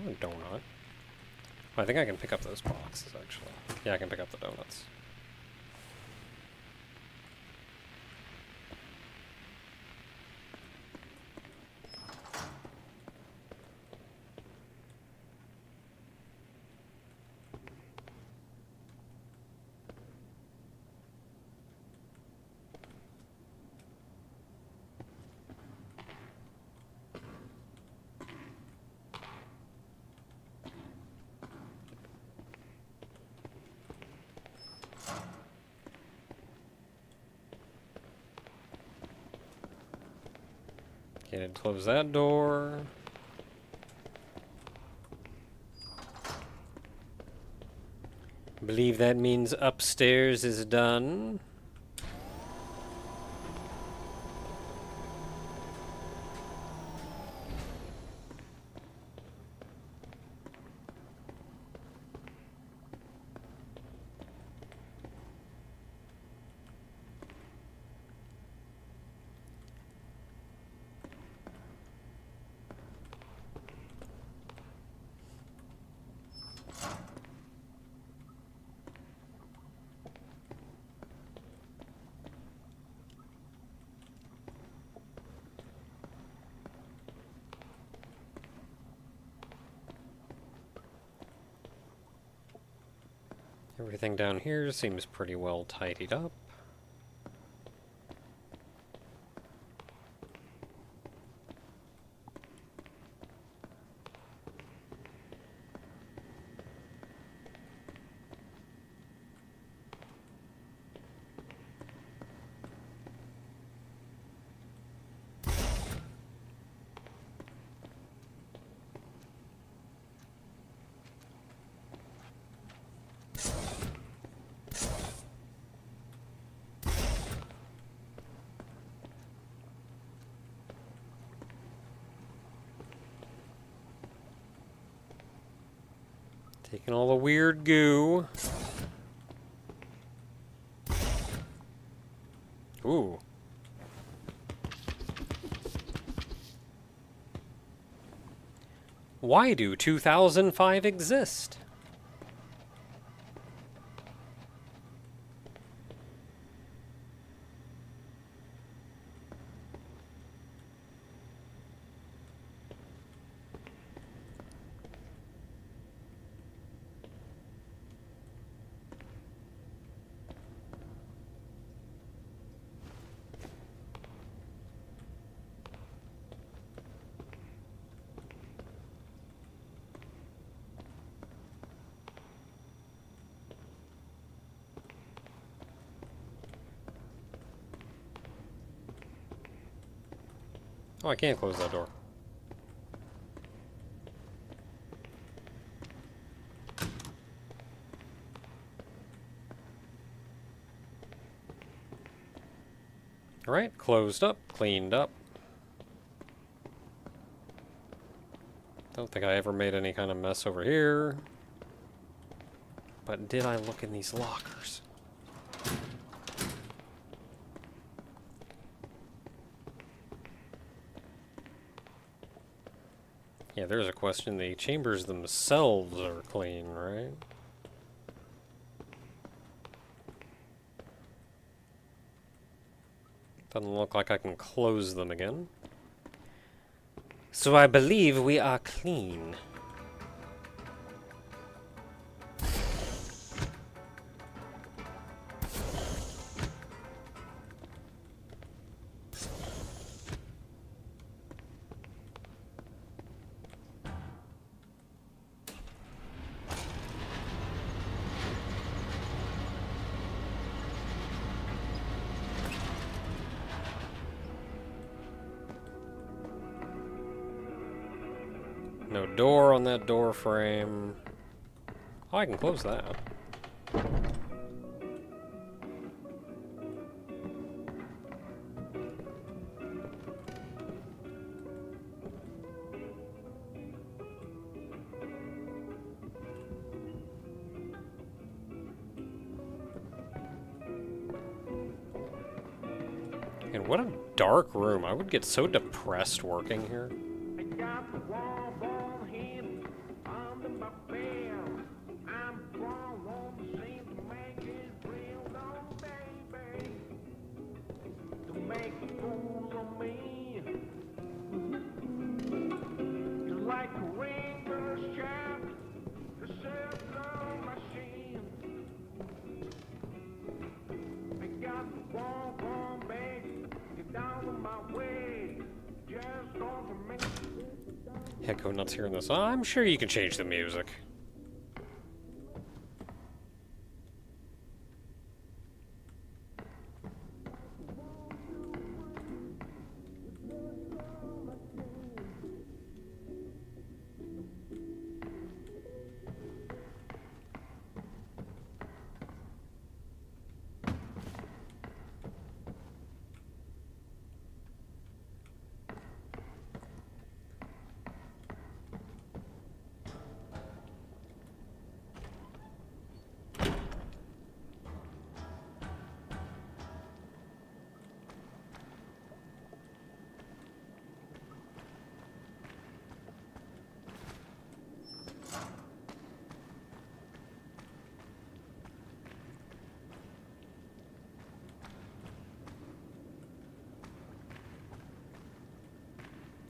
Oh, a donut. I think I can pick up those boxes, actually. Yeah, I can pick up the donuts. Okay, close that door. Believe that means upstairs is done. Everything down here seems pretty well tidied up. Taking all the weird goo. Ooh. Why do 2005 exist? Oh, I can't close that door. Alright, closed up, cleaned up. Don't think I ever made any kind of mess over here. But did I look in these lockers? Yeah, there's a question. The chambers themselves are clean, right? Doesn't look like I can close them again. So I believe we are clean. No door on that door frame. Oh, I can close that. And what a dark room. I would get so depressed working here.
I got the wall ball hidden under my bed. I'm wrong on the scene to make it real, no baby. To make fools of me. It's like a ringer's shaft, the circle machine. I got the wall ball back, get down on my way. Just over me.
Heck, go nuts hearing this. I'm sure you can change the music.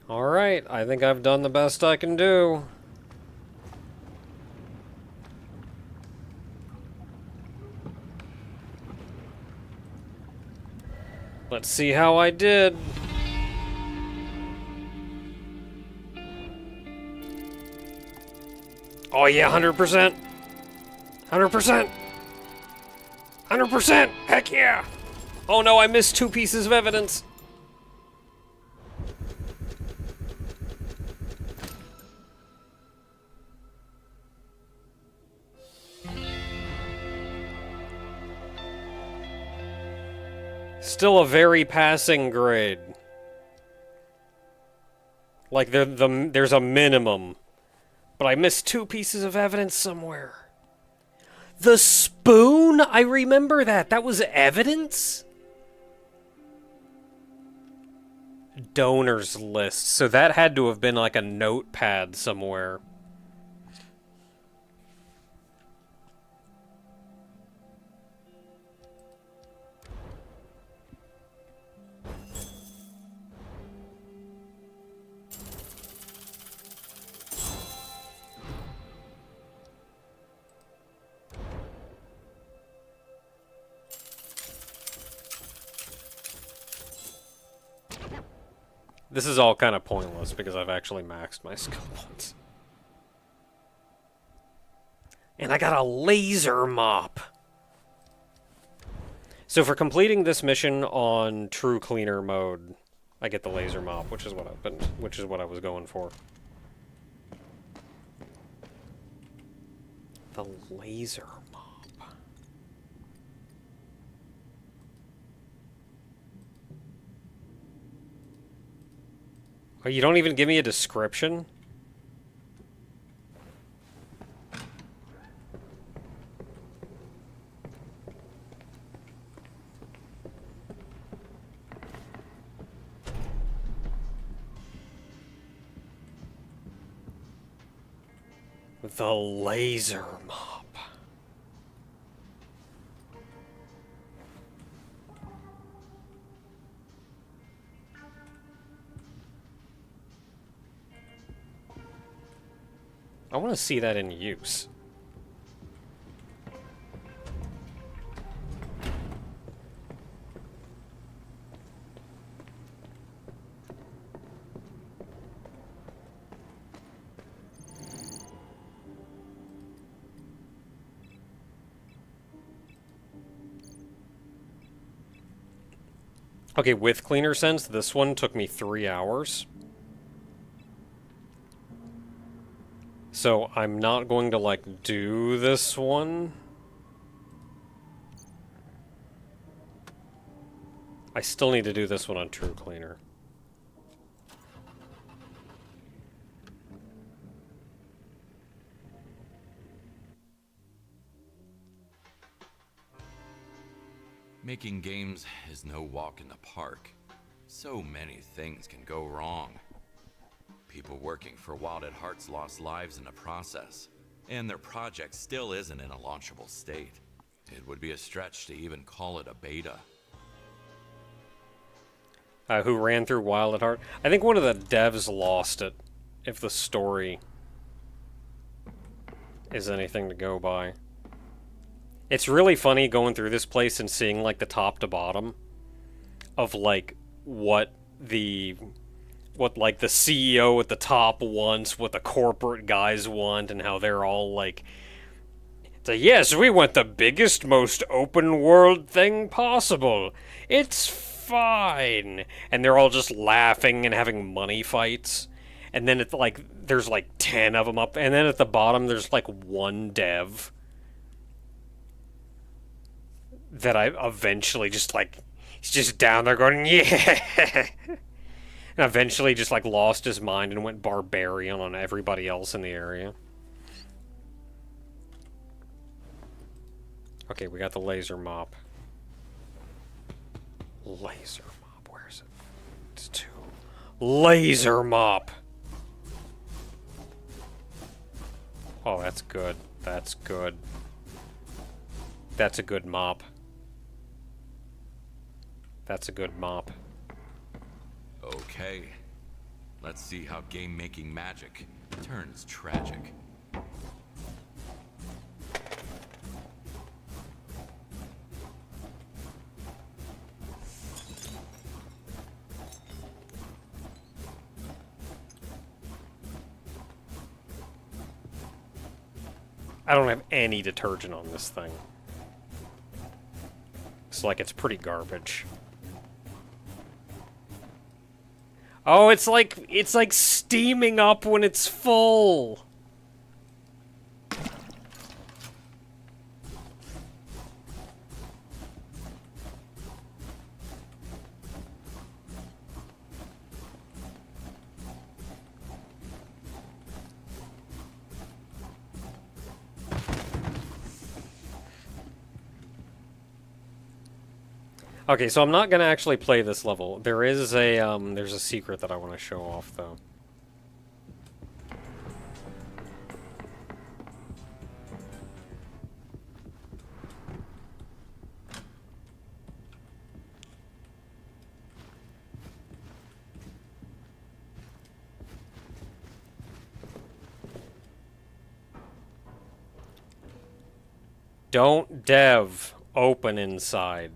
Alright, I think I've done the best I can do. Let's see how I did. Oh yeah, 100%. 100%. 100%. Heck yeah. Oh no, I missed 2 pieces of evidence. Still a very passing grade. Like, there's a minimum. But I missed 2 pieces of evidence somewhere. The spoon? I remember that. That was evidence? Donors list. So that had to have been like a notepad somewhere. This is all kind of pointless because I've actually maxed my skill points. And I got a laser mop. So for completing this mission on true cleaner mode, I get the laser mop, which is what I was going for. The laser mop. Oh, you don't even give me a description? The laser mop. I want to see that in use. Okay, with Cleaner Sense, this one took me 3 hours. So I'm not going to, like, do this one. I still need to do this one on True Cleaner.
Making games is no walk in the park. So many things can go wrong. People working for Wild at Heart's lost lives in the process, and their project still isn't in a launchable state. It would be a stretch to even call it a beta.
Who ran through Wild at Heart? I think one of the devs lost it, if the story is anything to go by. It's really funny going through this place and seeing, like, the top to bottom of, like, what the CEO at the top wants, what the corporate guys want, and how they're all like, yes, we want the biggest, most open world thing possible. It's fine. And they're all just laughing and having money fights. And then it's like, there's like 10 of them up. And then at the bottom, there's like one dev that I eventually just like, he's just down there going, yeah. And eventually just like lost his mind and went barbarian on everybody else in the area. Okay, we got the laser mop. Laser mop, where is it? It's 2. Laser mop! Oh, that's good. That's good. That's a good mop. That's a good mop.
Okay, let's see how game-making magic turns tragic.
I don't have any detergent on this thing. It's like it's pretty garbage. Oh, it's like steaming up when it's full. Okay, so I'm not gonna actually play this level. There is a there's a secret that I want to show off though. Don't dev open inside.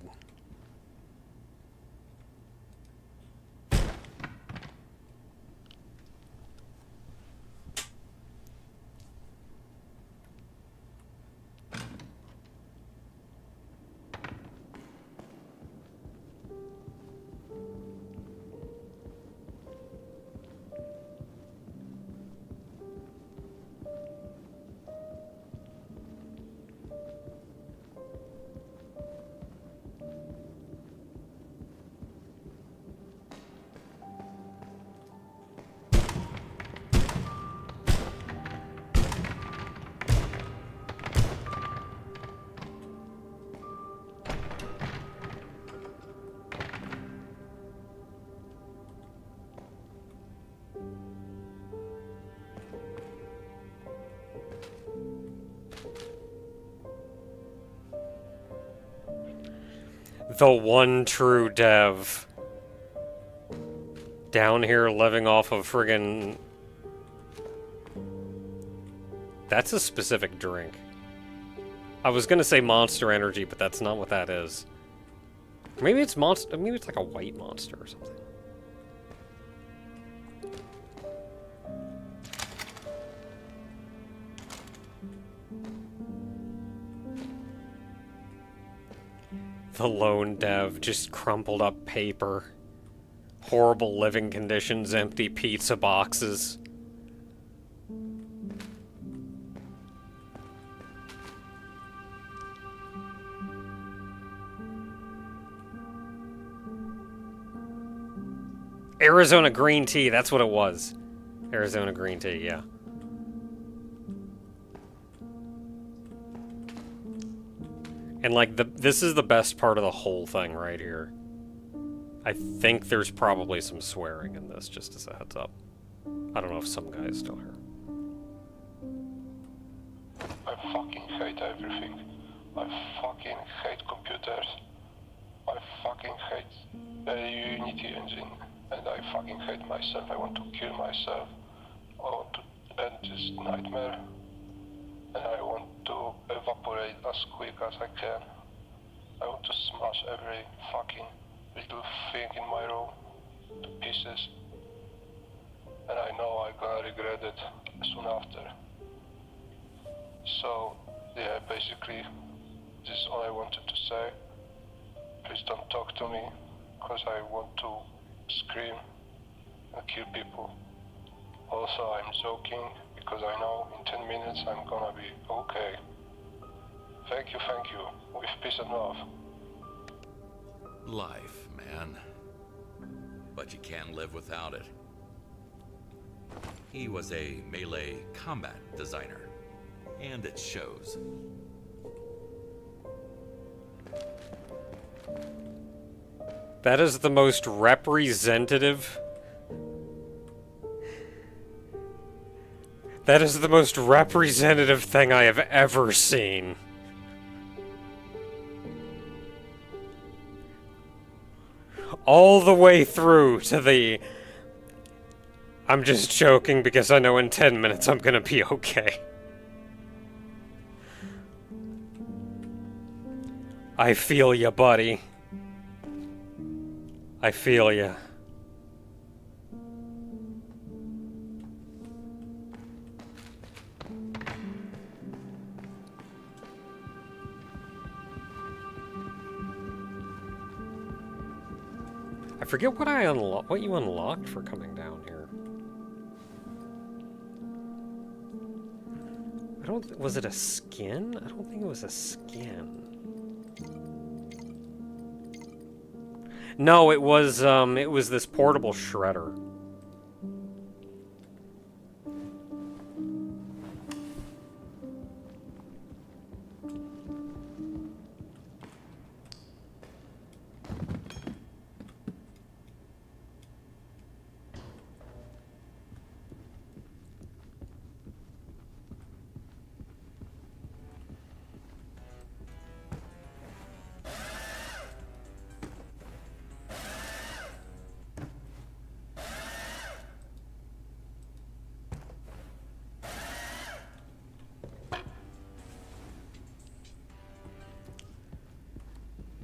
The one true dev. Down here living off of friggin'... That's a specific drink. I was gonna say Monster Energy, but that's not what that is. Maybe it's monster. Maybe it's like a white monster or something. The lone dev, just crumpled up paper. Horrible living conditions, empty pizza boxes. Arizona green tea, that's what it was. Arizona green tea, yeah. And like this is the best part of the whole thing right here. I think there's probably some swearing in this, just as a heads up. I don't know if some guy is still here.
I fucking hate everything. I fucking hate computers. I fucking hate the Unity engine. And I fucking hate myself. I want to kill myself. I want to end this nightmare. And I want to evaporate as quick as I can. I want to smash every fucking little thing in my room to pieces. And I know I'm gonna regret it soon after. So, yeah, basically, this is all I wanted to say. Please don't talk to me, because I want to scream and kill people. Also, I'm joking, because I know in 10 minutes I'm gonna be okay. Thank you, with peace and love.
Life, man. But you can't live without it. He was a melee combat designer, and it shows.
That is the most representative... That is the most representative thing I have ever seen. All the way through to the... I'm just joking because I know in 10 minutes I'm gonna be okay. I feel ya, buddy. I feel ya. I forget what what you unlocked for coming down here. Was it a skin? I don't think it was a skin. No, it was this portable shredder.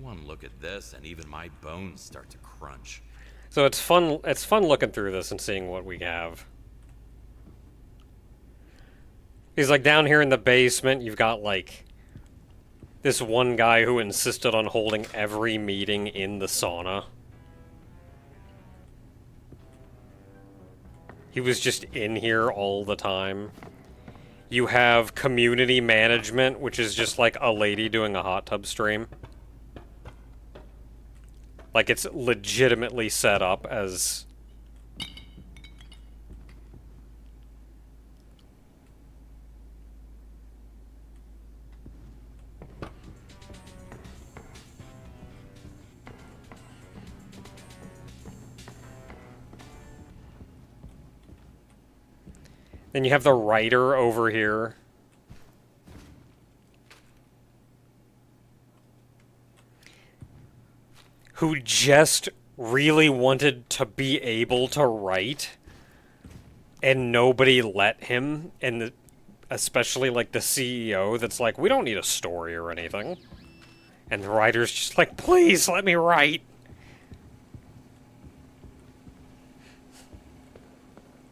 One look at this, and even my bones start to crunch.
So it's fun looking through this and seeing what we have. He's like down here in the basement, you've got like this one guy who insisted on holding every meeting in the sauna. He was just in here all the time. You have community management, which is just like a lady doing a hot tub stream. Like, it's legitimately set up as... Then you have the writer over here. who just really wanted to be able to write, and nobody let him, and especially like the CEO that's like, we don't need a story or anything. And the writer's just like, please let me write.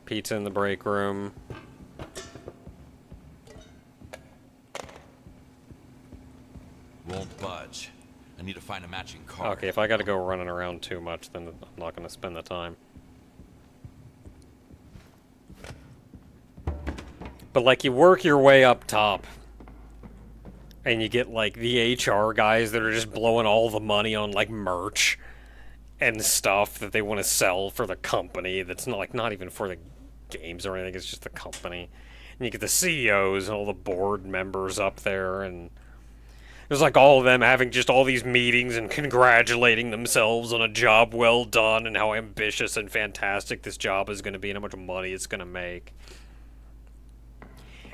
Pizza in the break room.
Won't budge. I need to find a matching car.
Okay, if I gotta go running around too much, then I'm not gonna spend the time. But, like, you work your way up top. And you get, like, the HR guys that are just blowing all the money on, like, merch and stuff that they want to sell for the company that's not, like, not even for the games or anything, it's just the company. And you get the CEOs and all the board members up there, and there's, like, all of them having just all these meetings and congratulating themselves on a job well done and how ambitious and fantastic this job is going to be and how much money it's going to make.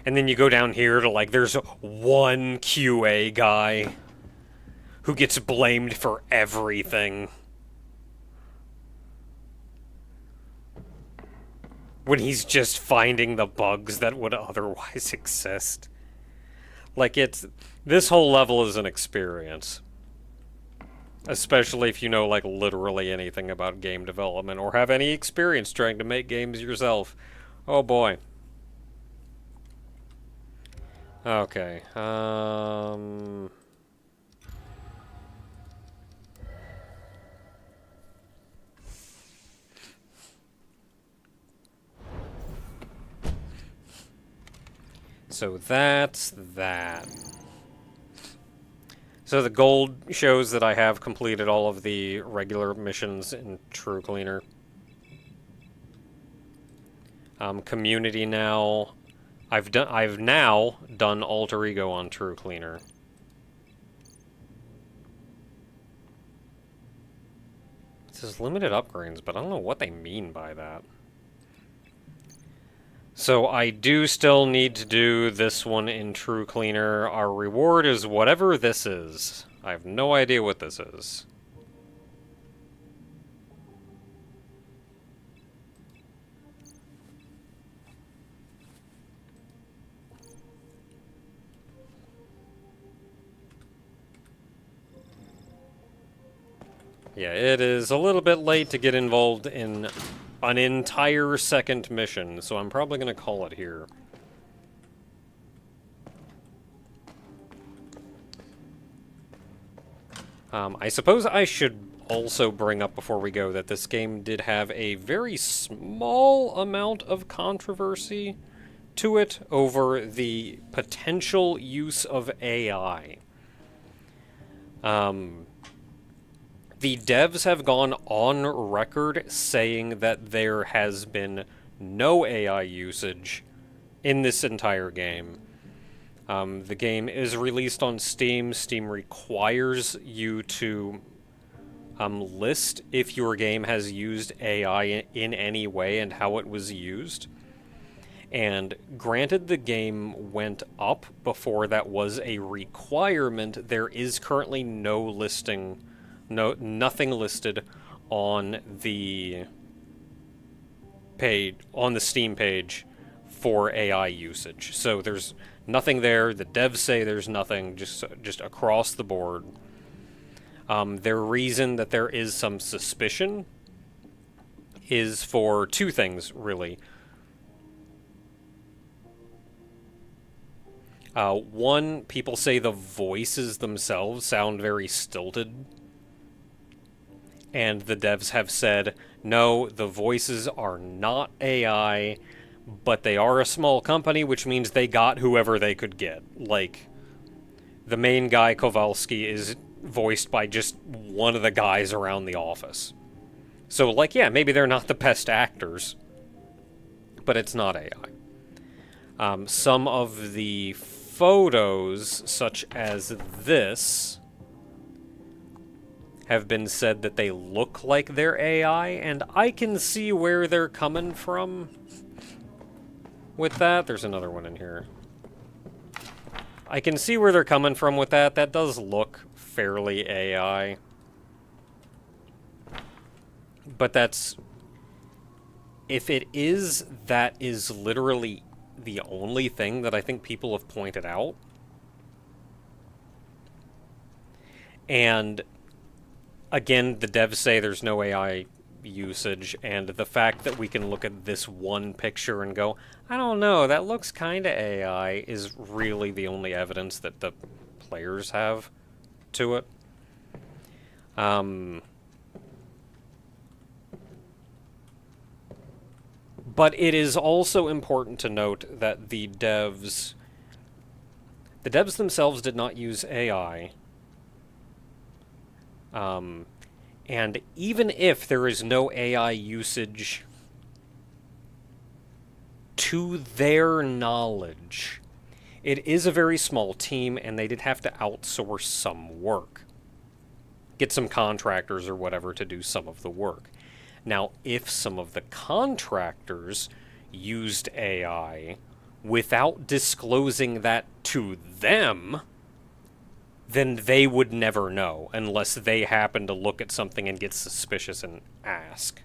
And then you go down here to, like, there's one QA guy who gets blamed for everything. When he's just finding the bugs that would otherwise exist. Like, this whole level is an experience. Especially if you know, like, literally anything about game development or have any experience trying to make games yourself. Oh boy. Okay, so that's that. So the gold shows that I have completed all of the regular missions in True Cleaner. Community now. I've now done Alter Ego on True Cleaner. It says limited upgrades, but I don't know what they mean by that. So I do still need to do this one in True Cleaner. Our reward is whatever this is. I have no idea what this is. Yeah, it is a little bit late to get involved in an entire second mission, so I'm probably going to call it here. I suppose I should also bring up before we go that this game did have a very small amount of controversy to it over the potential use of AI. The devs have gone on record saying that there has been no AI usage in this entire game. The game is released on Steam. Steam requires you to list if your game has used AI in any way and how it was used. And granted, the game went up before that was a requirement. There is currently no listing. Nothing listed on the page, on the Steam page for AI usage. So there's nothing there. The devs say there's nothing, just across the board. Their reason that there is some suspicion is for two things, really. One, people say the voices themselves sound very stilted. And the devs have said, no, the voices are not AI, but they are a small company, which means they got whoever they could get. Like, the main guy, Kowalski, is voiced by just one of the guys around the office. So, like, yeah, maybe they're not the best actors, but it's not AI. Some of the photos, such as this, have been said that they look like they're AI, and I can see where they're coming from with that. There's another one in here. I can see where they're coming from with that. That does look fairly AI. But that's... If it is, that is literally the only thing that I think people have pointed out. And, again, the devs say there's no AI usage, and the fact that we can look at this one picture and go, I don't know, that looks kinda AI, is really the only evidence that the players have to it. But it is also important to note that the devs themselves did not use AI. And even if there is no AI usage to their knowledge, it is a very small team, and they did have to outsource some work. Get some contractors or whatever to do some of the work. Now, if some of the contractors used AI without disclosing that to them, then they would never know unless they happen to look at something and get suspicious and ask.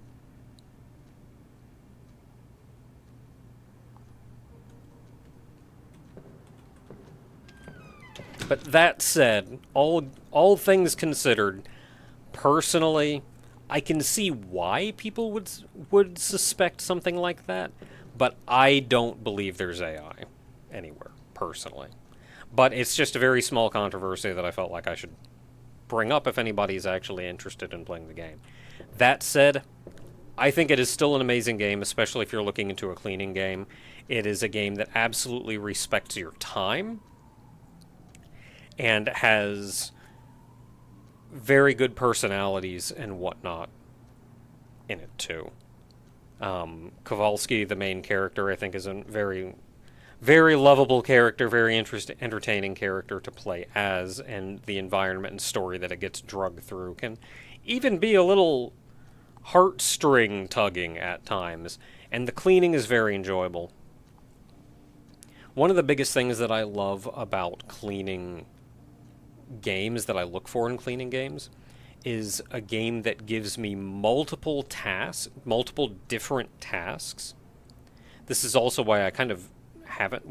But that said, all things considered, personally, I can see why people would suspect something like that, but I don't believe there's AI anywhere, personally. But it's just a very small controversy that I felt like I should bring up if anybody's actually interested in playing the game. That said, I think it is still an amazing game, especially if you're looking into a cleaning game. It is a game that absolutely respects your time and has very good personalities and whatnot in it, too. Kowalski, the main character, I think is a very, very lovable character, very entertaining character to play as, and the environment and story that it gets drugged through can even be a little heartstring tugging at times, and the cleaning is very enjoyable. One of the biggest things that I love about cleaning games, that I look for in cleaning games, is a game that gives me multiple different tasks. This is also why I kind of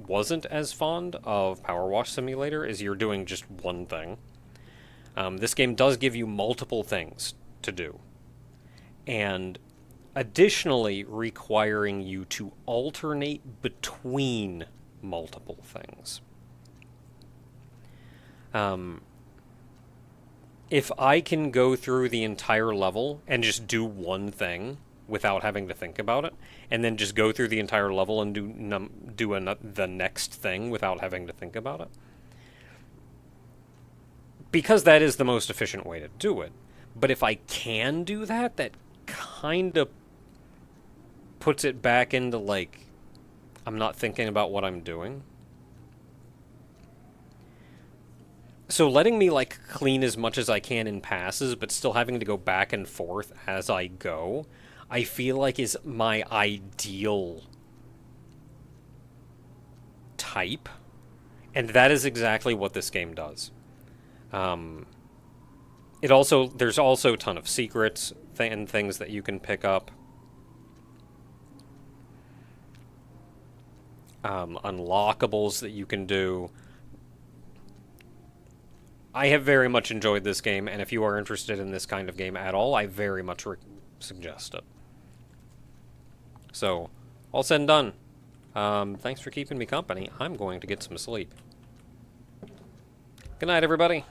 wasn't as fond of Power Wash Simulator, is you're doing just one thing. This game does give you multiple things to do, and additionally requiring you to alternate between multiple things. If I can go through the entire level and just do one thing without having to think about it, and then just go through the entire level and do the next thing without having to think about it, because that is the most efficient way to do it. But if I can do that, that kind of puts it back into, like, I'm not thinking about what I'm doing. So letting me, like, clean as much as I can in passes, but still having to go back and forth as I go, I feel like is my ideal type. And that is exactly what this game does. There's also a ton of secrets and things that you can pick up. Unlockables that you can do. I have very much enjoyed this game, and if you are interested in this kind of game at all, I very much suggest it. So, all said and done. Thanks for keeping me company. I'm going to get some sleep. Good night, everybody.